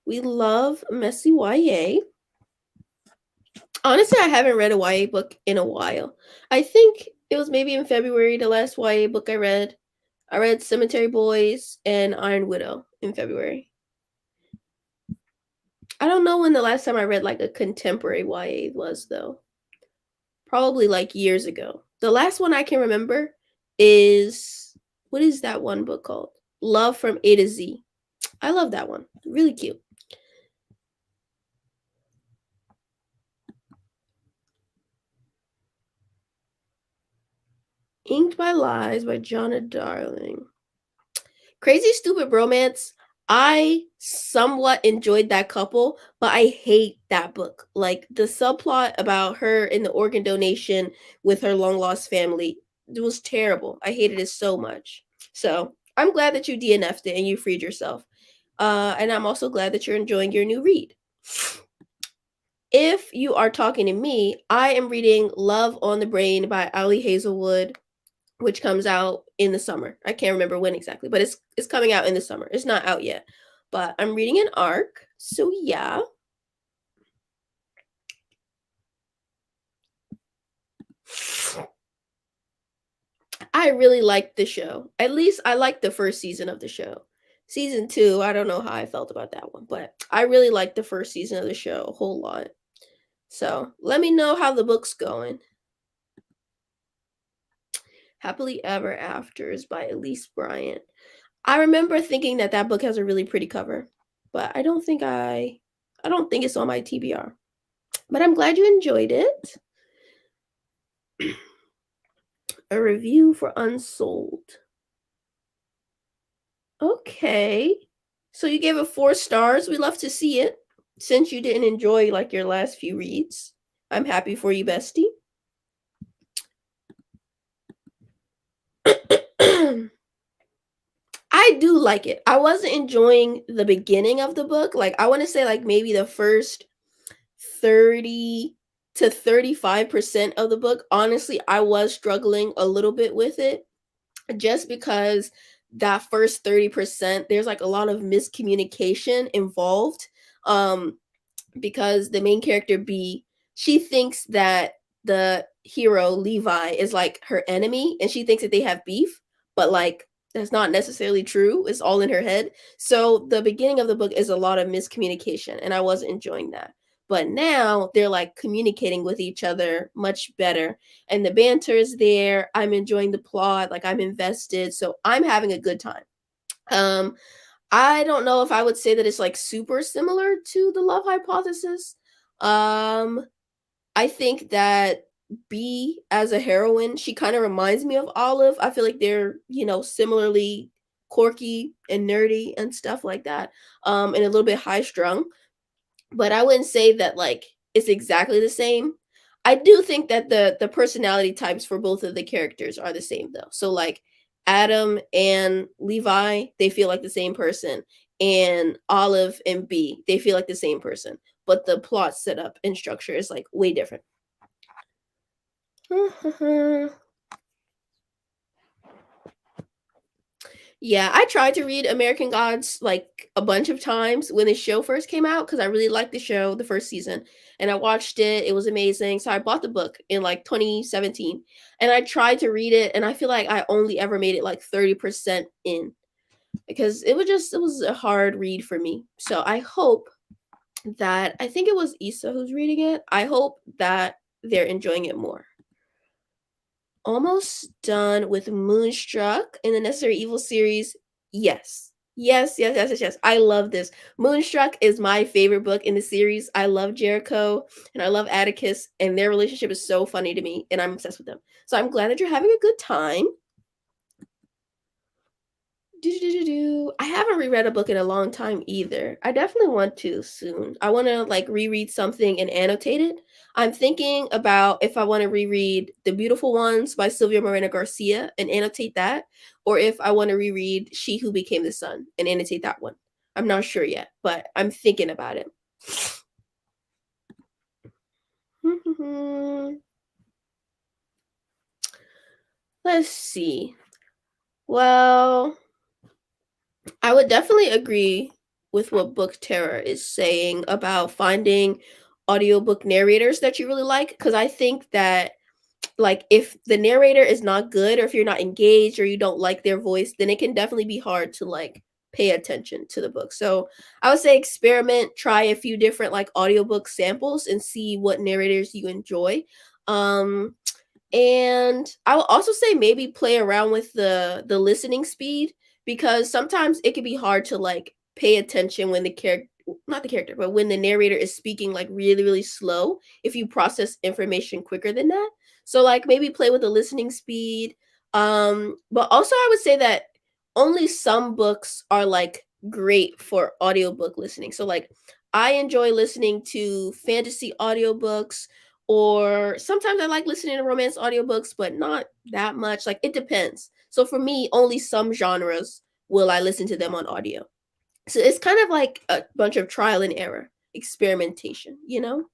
We love messy YA. Honestly, I haven't read a YA book in a while. I think it was maybe in February the last YA book I read. I read Cemetery Boys and Iron Widow in February. I don't know when the last time I read like a contemporary YA was though. Probably like years ago. The last one I can remember is, what is that one book called? Love from A to Z. I love that one. Really cute. Inked by Lies by Jonna Darling. Crazy Stupid Bromance. I somewhat enjoyed that couple, but I hate that book. Like the subplot about her in the organ donation with her long lost family, it was terrible. I hated it so much. So I'm glad that you DNF'd it and you freed yourself. And I'm also glad that you're enjoying your new read. If you are talking to me, I am reading Love on the Brain by Ali Hazelwood, which comes out in the summer. I can't remember when exactly, but it's coming out in the summer. It's not out yet. But I'm reading an arc. So yeah. I really liked the show. At least I liked the first season of the show. Season 2, I don't know how I felt about that one, but I really liked the first season of the show a whole lot. So let me know how the book's going. Happily Ever Afters by Elise Bryant. I remember thinking that that book has a really pretty cover, but I don't think it's on my TBR. But I'm glad you enjoyed it. A review for Unsold. Okay. So you gave it 4 stars. We love to see it. Since you didn't enjoy like your last few reads, I'm happy for you, bestie. I do like it. I wasn't enjoying the beginning of the book. Like I want to say like maybe the first 30 to 35% of the book. Honestly, I was struggling a little bit with it just because that first 30% there's like a lot of miscommunication involved. Because the main character B, she thinks that the hero Levi is like her enemy and she thinks that they have beef, but like that's not necessarily true. It's all in her head. So the beginning of the book is a lot of miscommunication and I wasn't enjoying that. But now they're like communicating with each other much better and the banter is there. I'm enjoying the plot, like I'm invested, so I'm having a good time. Um I don't know if I would say that it's like super similar to the Love Hypothesis. Um, I think that B as a heroine, she kind of reminds me of Olive. I feel like they're, similarly quirky and nerdy and stuff like that. And a little bit high strung, but I wouldn't say that like it's exactly the same. I do think that the personality types for both of the characters are the same though. So like Adam and Levi, they feel like the same person, and Olive and B, they feel like the same person, but the plot setup and structure is like way different. Yeah, I tried to read American Gods like a bunch of times when the show first came out because I really liked the show, the first season, and I watched it. It was amazing. So I bought the book in like 2017 and I tried to read it and I feel like I only ever made it like 30% in because it was a hard read for me. So I hope that I think it was Issa who's reading it. I hope that they're enjoying it more. Almost done with Moonstruck in the Necessary Evil series. Yes. Yes, yes, yes, yes, yes. I love this. Moonstruck is my favorite book in the series. I love Jericho and I love Atticus, and their relationship is so funny to me, and I'm obsessed with them. So I'm glad that you're having a good time. I haven't reread a book in a long time either. I definitely want to soon. I want to like reread something and annotate it. I'm thinking about if I want to reread The Beautiful Ones by Sylvia Moreno Garcia and annotate that, or if I want to reread She Who Became the Sun and annotate that one. I'm not sure yet, but I'm thinking about it. Let's see. Well, I would definitely agree with what Book Terror is saying about finding audiobook narrators that you really like, because I think that like if the narrator is not good or if you're not engaged or you don't like their voice, then it can definitely be hard to like pay attention to the book. So I would say experiment, try a few different like audiobook samples and see what narrators you enjoy. Um and I will also say maybe play around with the listening speed, because sometimes it can be hard to like pay attention when the character, not the character, but when the narrator is speaking like really really slow if you process information quicker than that. So like maybe play with the listening speed. But also I would say that only some books are like great for audiobook listening. So like I enjoy listening to fantasy audiobooks, or sometimes I like listening to romance audiobooks, but not that much. Like it depends. So for me, only some genres will I listen to them on audio. So it's kind of like a bunch of trial and error, experimentation, you know?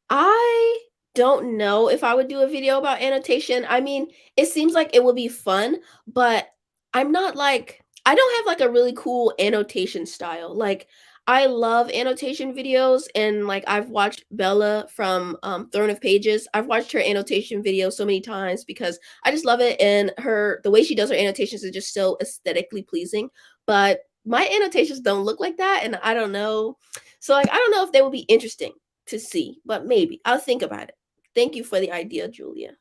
I don't know if I would do a video about annotation. I mean, it seems like it would be fun, but I'm not like I don't have like a really cool annotation style. Like I love annotation videos, and like I've watched Bella from Throne of Pages. I've watched her annotation video so many times because I just love it, and her the way she does her annotations is just so aesthetically pleasing. But my annotations don't look like that, and I don't know. So like I don't know if they would be interesting to see, but maybe. I'll think about it. Thank you for the idea, Julia.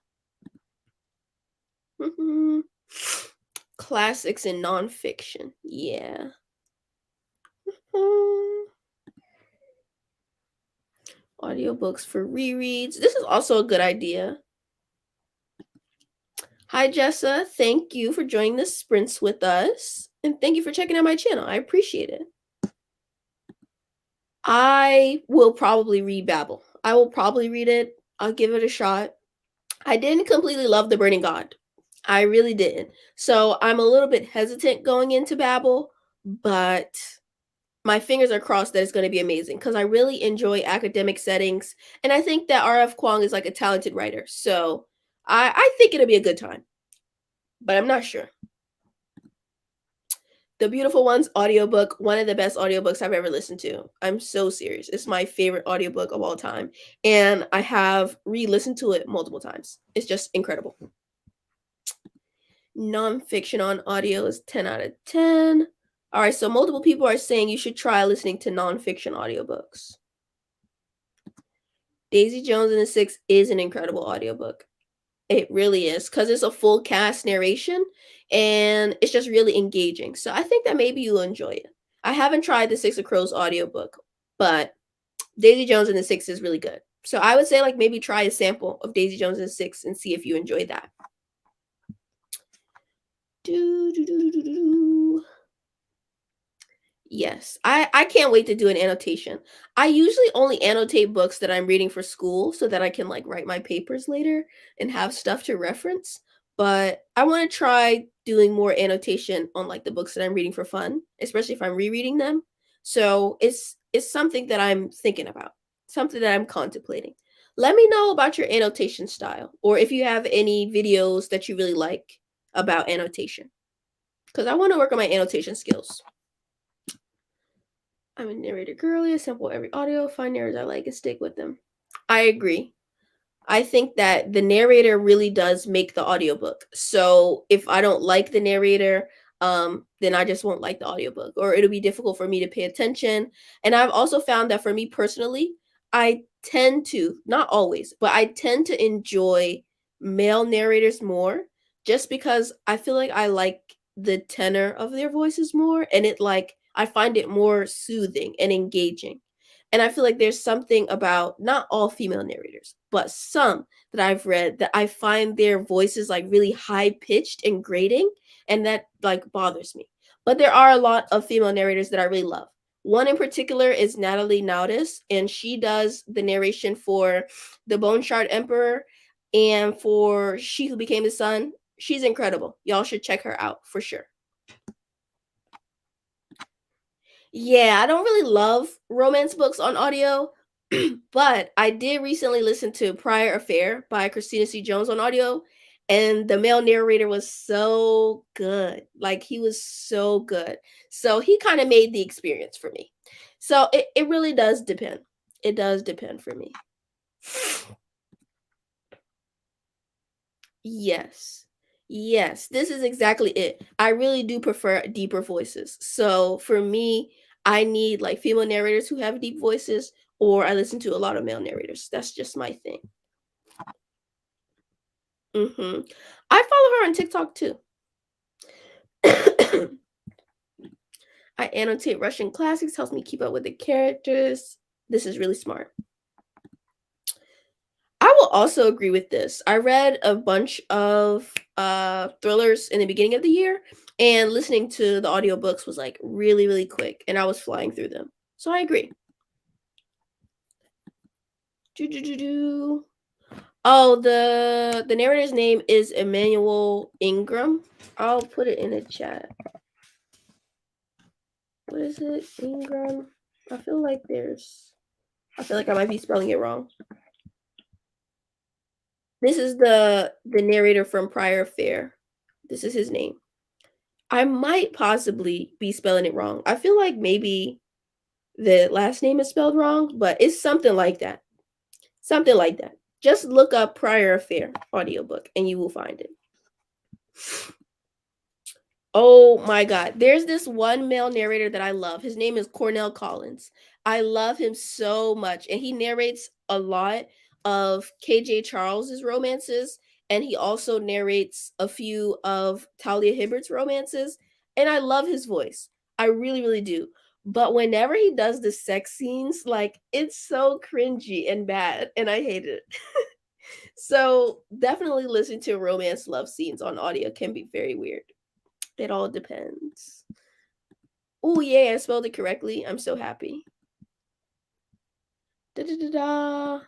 Mhm. Classics and nonfiction. Yeah. Mm. Audiobooks for rereads. This is also a good idea. Hi, Jessa. Thank you for joining the sprints with us. And thank you for checking out my channel. I appreciate it. I will probably read Babel. I will probably read it. I'll give it a shot. I didn't completely love The Burning God. I really didn't. So I'm a little bit hesitant going into Babel, but my fingers are crossed that it's going to be amazing because I really enjoy academic settings. And I think that R.F. Kuang is like a talented writer. So I think it'll be a good time, but I'm not sure. The Beautiful Ones audiobook, one of the best audiobooks I've ever listened to. I'm so serious. It's my favorite audiobook of all time. And I have re listened to it multiple times. It's just incredible. Nonfiction on audio is 10 out of 10. All right, so multiple people are saying you should try listening to nonfiction audiobooks. Daisy Jones and the Six is an incredible audiobook. It really is, because it's a full cast narration and it's just really engaging. So I think that maybe you'll enjoy it. I haven't tried the Six of Crows audiobook, but Daisy Jones and the Six is really good. So I would say like maybe try a sample of Daisy Jones and the Six and see if you enjoy that. Do, do, do, do, do, do. Yes, I can't wait to do an annotation. I usually only annotate books that I'm reading for school so that I can like write my papers later and have stuff to reference. But I want to try doing more annotation on like the books that I'm reading for fun, especially if I'm rereading them. So it's something that I'm thinking about, something that I'm contemplating. Let me know about your annotation style, or if you have any videos that you really like about annotation, because I want to work on my annotation skills. I'm a narrator girly. I sample every audio, find narrators I like, and stick with them. I agree. I think that the narrator really does make the audiobook. So if I don't like the narrator, then I just won't like the audiobook, or it'll be difficult for me to pay attention. And I've also found that for me personally, I tend to, not always, but I tend to enjoy male narrators more, just because I feel like I like the tenor of their voices more, and it like I find it more soothing and engaging. And I feel like there's something about not all female narrators, but some that I've read that I find their voices like really high pitched and grating, and that like bothers me. But there are a lot of female narrators that I really love. One in particular is Natalie Naudis, and she does the narration for The Bone Shard Emperor and for She Who Became the Sun. She's incredible. Y'all should check her out for sure. Yeah, I don't really love romance books on audio, but I did recently listen to Prior Affair by Christina C. Jones on audio, and the male narrator was so good. Like, he was so good. So he kind of made the experience for me. So it really does depend. It does depend for me. Yes. Yes, this is exactly it. I really do prefer deeper voices. So for me, I need like female narrators who have deep voices, or I listen to a lot of male narrators. That's just my thing. I follow her on TikTok too. I annotate Russian classics, helps me keep up with the characters. This is really smart. I will also agree with this. I read a bunch of thrillers in the beginning of the year, and listening to the audiobooks was like really, really quick, and I was flying through them. So I agree. Do. Oh, the narrator's name is Emmanuel Ingram. I'll put it in the chat. What is it? Ingram? I feel like I might be spelling it wrong. This is the narrator from Prior Affair. This is his name. I might possibly be spelling it wrong. I feel like maybe the last name is spelled wrong, but it's something like that. Something like that. Just look up Prior Affair audiobook and you will find it. Oh my God. There's this one male narrator that I love. His name is Cornell Collins. I love him so much. And he narrates a lot of KJ Charles's romances. And he also narrates a few of Talia Hibbert's romances. And I love his voice. I really, really do. But whenever he does the sex scenes, like it's so cringy and bad. And I hate it. So definitely listen to romance love scenes on audio can be very weird. It all depends. Oh, yeah, I spelled it correctly. I'm so happy. Da da da da.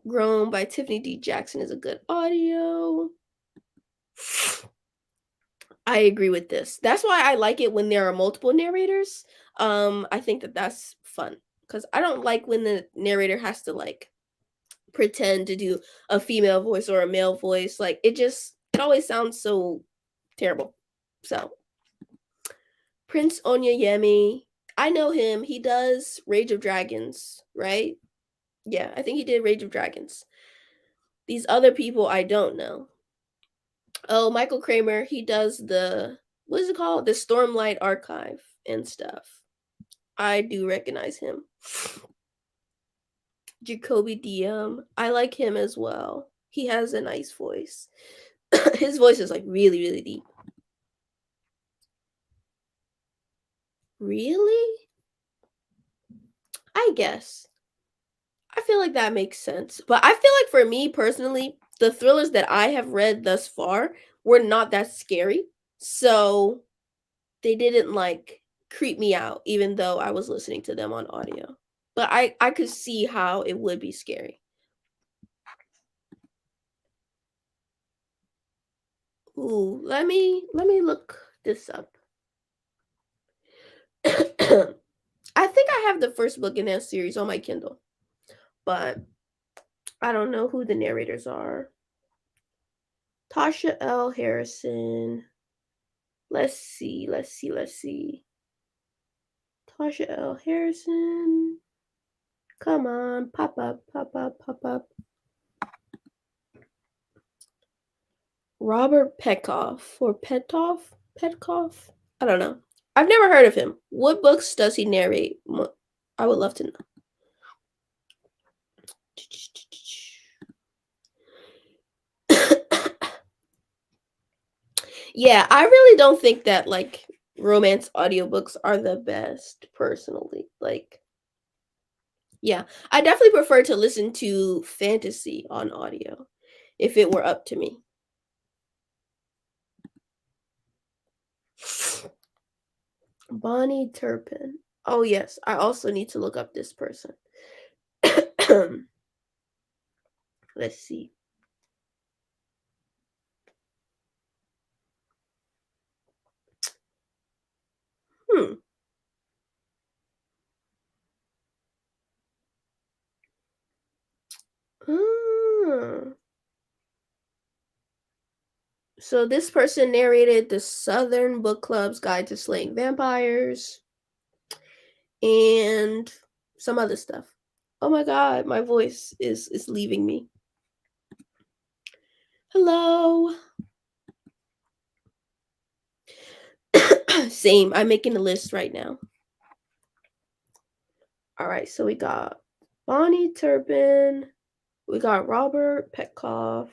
Grown by Tiffany D. Jackson is a good audio. I agree with this. That's why I like it when there are multiple narrators. I think that that's fun because I don't like when the narrator has to like pretend to do a female voice or a male voice. Like it always sounds so terrible. So Prince Onyeyemi, I know him. He does Rage of Dragons, right? Yeah, I think he did Rage of Dragons. These other people I don't know. Oh, Michael Kramer, he does what is it called? The Stormlight Archive and stuff. I do recognize him. Jacoby Diem, I like him as well. He has a nice voice. His voice is like really, really deep. Really? I guess. I feel like that makes sense. But I feel like for me personally, the thrillers that I have read thus far were not that scary. So they didn't like creep me out, even though I was listening to them on audio. But I could see how it would be scary. Ooh, let me look this up. I think I have the first book in that series on my Kindle, but I don't know who the narrators are. Tasha L. Harrison. Let's see. Tasha L. Harrison. Come on, pop up. Robert Petkoff? I don't know. I've never heard of him. What books does he narrate? I would love to know. Yeah, I really don't think that like romance audiobooks are the best personally. Like Yeah, I definitely prefer to listen to fantasy on audio if it were up to me. Bonnie Turpin. Oh yes, I also need to look up this person. Let's see. Hmm. Ah. So this person narrated the Southern Book Club's Guide to Slaying Vampires and some other stuff. Oh my god, my voice is leaving me. Hello. Same. I'm making a list right now. All right, so we got Bonnie Turpin. We got Robert Petkoff.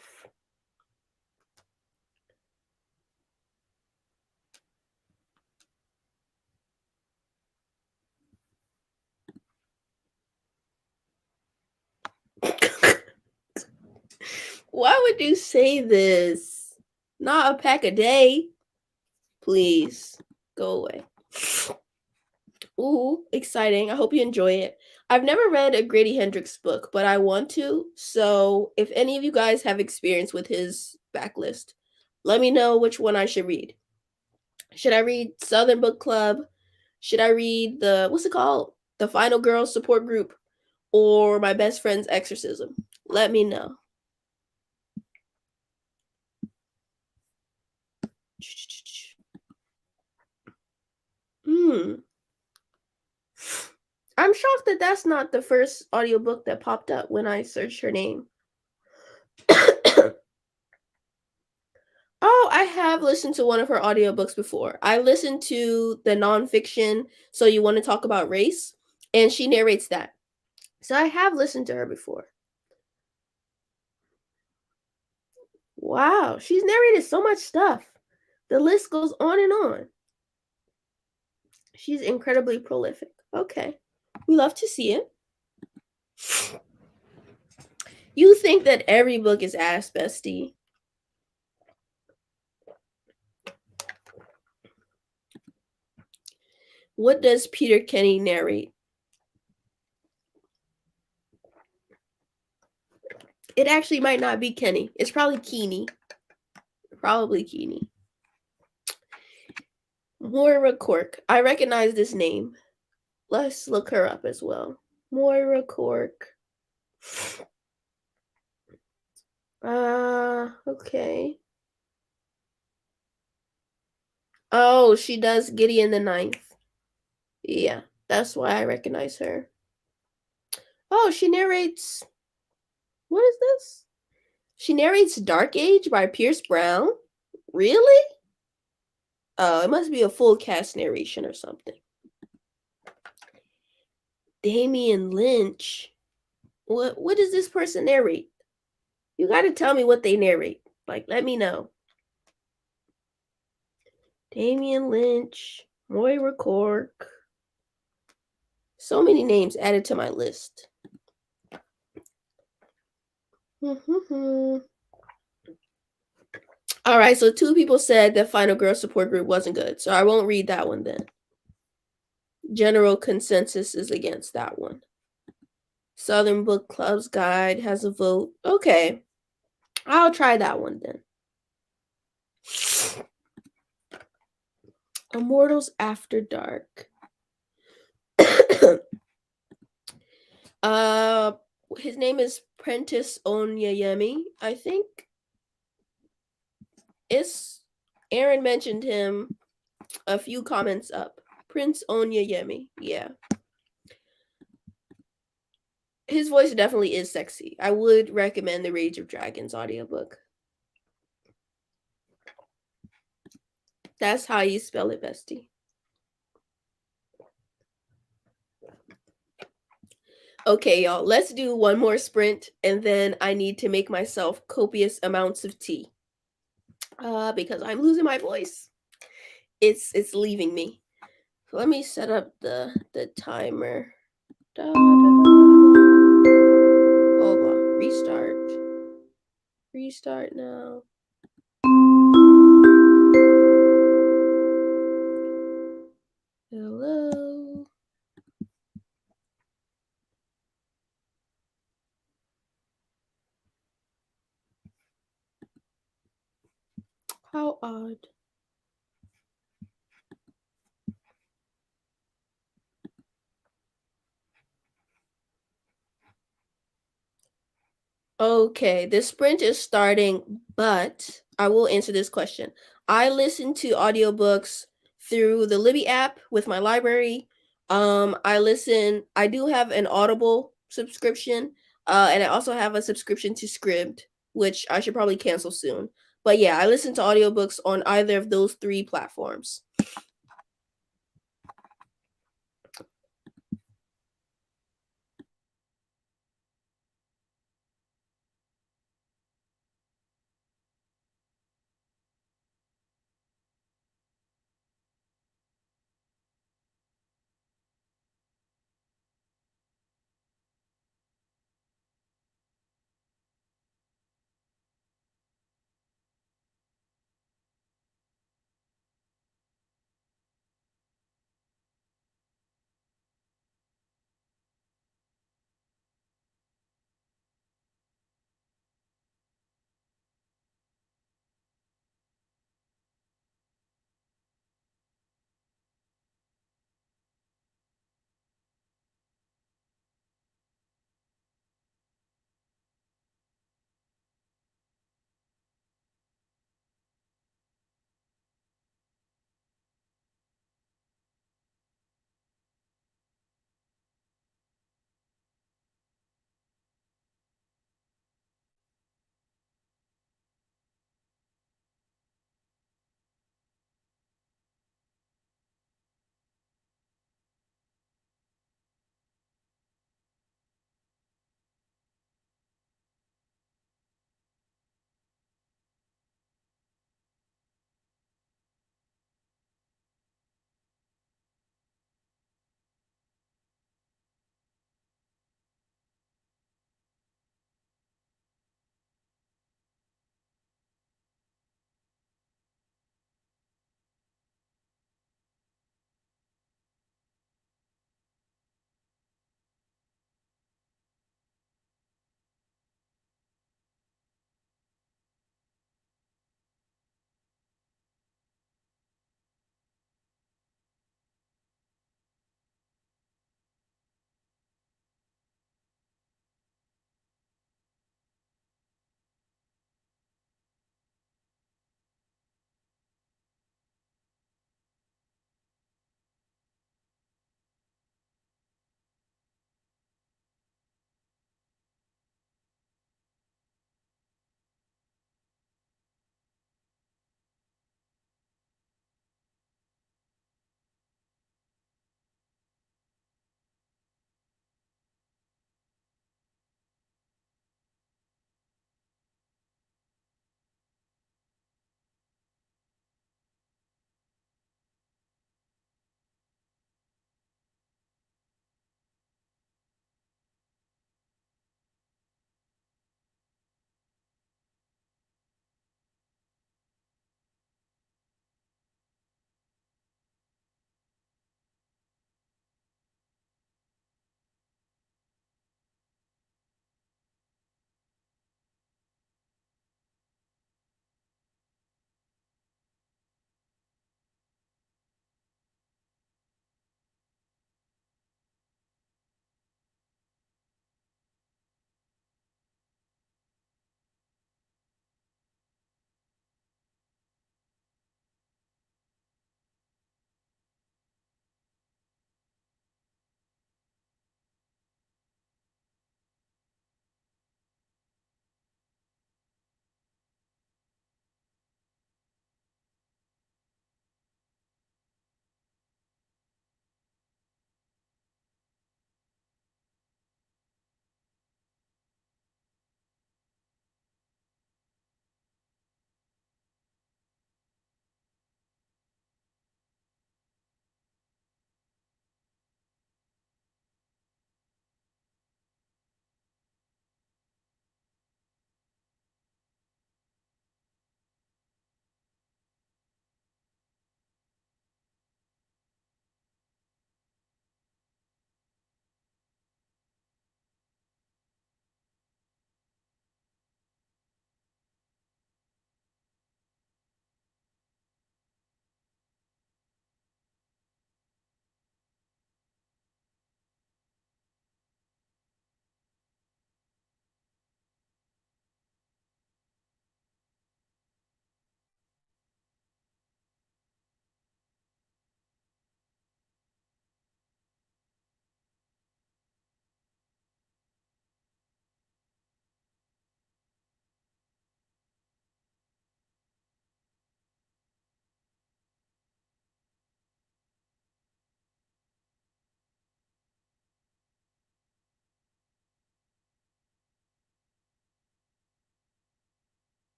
Why would you say this? Not a pack a day. Please go away. Ooh, exciting. I hope you enjoy it. I've never read a Grady Hendrix book, but I want to. So if any of you guys have experience with his backlist, let me know which one I should read. Should I read Southern Book Club? Should I read the what's it called? The Final Girls Support Group or My Best Friend's Exorcism? Let me know. Hmm. I'm shocked that that's not the first audiobook that popped up when I searched her name. Oh, I have listened to one of her audiobooks before. I listened to the nonfiction So You Want to Talk About Race, and she narrates that. So I have listened to her before. Wow, she's narrated so much stuff. The list goes on and on. She's incredibly prolific. Okay. We love to see it. You think that every book is ass, bestie. What does Peter Kenny narrate? It actually might not be Kenny. It's probably Keeney. Probably Keeney. Moira Cork. I recognize this name. Let's look her up as well. Moira Cork. Okay. Oh, she does Gideon the Ninth. Yeah, that's why I recognize her. Oh, she narrates. What is this? She narrates Dark Age by Pierce Brown. Really? Oh, it must be a full cast narration or something. Damian Lynch. What does this person narrate? You got to tell me what they narrate. Like, let me know. Damian Lynch, Moira Cork. So many names added to my list. All right, so 2 people said that Final Girl Support Group wasn't good, so I won't read that one then. General consensus is against that one. Southern Book Club's Guide has a vote. Okay, I'll try that one then. Immortals After Dark. His name is Prentice Onyeyemi, I think. Aaron mentioned him a few comments up. Prince Onyeyemi, yeah. His voice definitely is sexy. I would recommend the Rage of Dragons audiobook. That's how you spell it, bestie. Okay, y'all, let's do one more sprint, and then I need to make myself copious amounts of tea. Because I'm losing my voice. It's leaving me. So let me set up the timer. Da, da, da. restart now. Hello. How odd. Okay, this sprint is starting, but I will answer this question. I listen to audiobooks through the Libby app with my library. I do have an Audible subscription, and I also have a subscription to Scribd, which I should probably cancel soon. But yeah, I listen to audiobooks on either of those three platforms.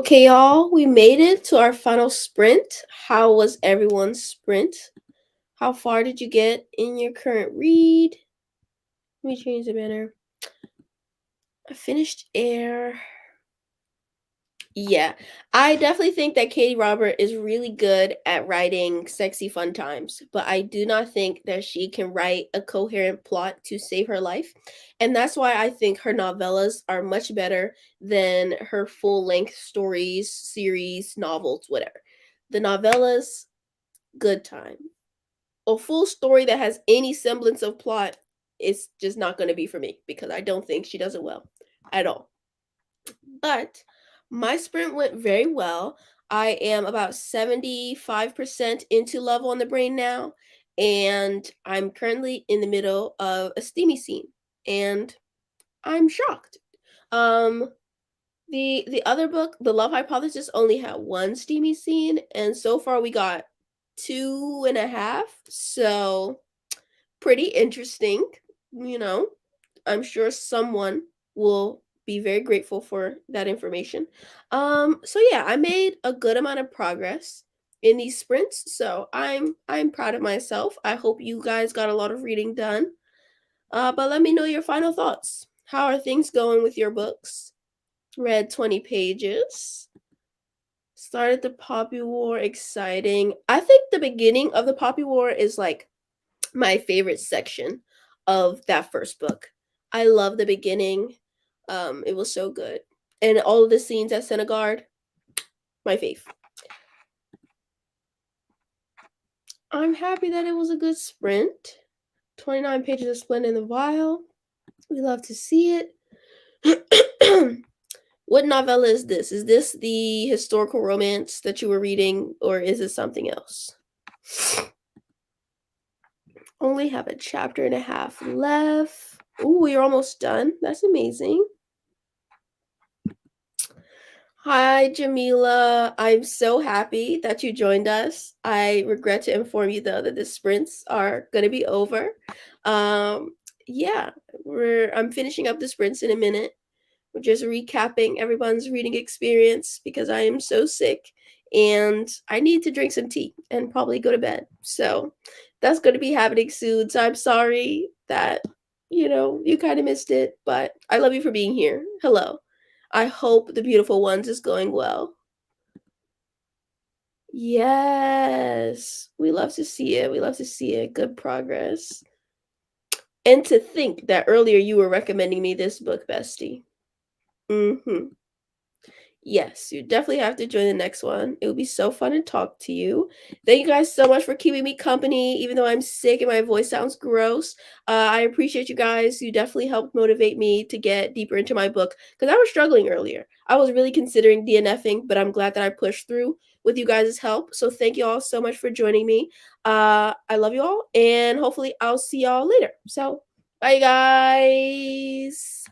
Okay, y'all, we made it to our final sprint. How was everyone's sprint? How far did you get in your current read? Let me change the banner. I finished air. Yeah, I definitely think that Katie Robert is really good at writing sexy fun times, but I do not think that she can write a coherent plot to save her life. And that's why I think her novellas are much better than her full length stories, series, novels, whatever. The novellas, good time. A full story that has any semblance of plot is just not going to be for me because I don't think she does it well at all. But my sprint went very well. I am about 75% into Level on the Brain now, and I'm currently in the middle of a steamy scene, and I'm shocked. Um, the other book, The Love Hypothesis, only had one steamy scene, and so far we got two and a half. So pretty interesting, you know. I'm sure someone will be very grateful for that information. So yeah, I made a good amount of progress in these sprints, so I'm proud of myself. I hope you guys got a lot of reading done. But let me know your final thoughts. How are things going with your books? Read 20 pages. Started the Poppy War, exciting. I think the beginning of the Poppy War is like my favorite section of that first book. I love the beginning. It was so good. And all of the scenes at Senegard, my fave. I'm happy that it was a good sprint. 29 pages of Splendid in the Vial. We love to see it. What novella is this? Is this the historical romance that you were reading, or is it something else? Only have a chapter and a half left. Ooh, you're almost done. That's amazing. Hi, Jamila. I'm so happy that you joined us. I regret to inform you though that the sprints are going to be over. Yeah, I'm finishing up the sprints in a minute. We're just recapping everyone's reading experience because I am so sick and I need to drink some tea and probably go to bed. So that's going to be happening soon. So I'm sorry that, you kind of missed it, but I love you for being here. Hello. I hope the beautiful ones is going well. Yes. We love to see it. We love to see it. Good progress. And to think that earlier you were recommending me this book, bestie. Mm-hmm. Yes, you definitely have to join the next one. It would be so fun to talk to you. Thank you guys so much for keeping me company, even though I'm sick and my voice sounds gross. I appreciate you guys. You definitely helped motivate me to get deeper into my book because I was struggling earlier. I was really considering DNFing, but I'm glad that I pushed through with you guys' help. So thank you all so much for joining me. I love you all, and hopefully I'll see y'all later. So bye, guys.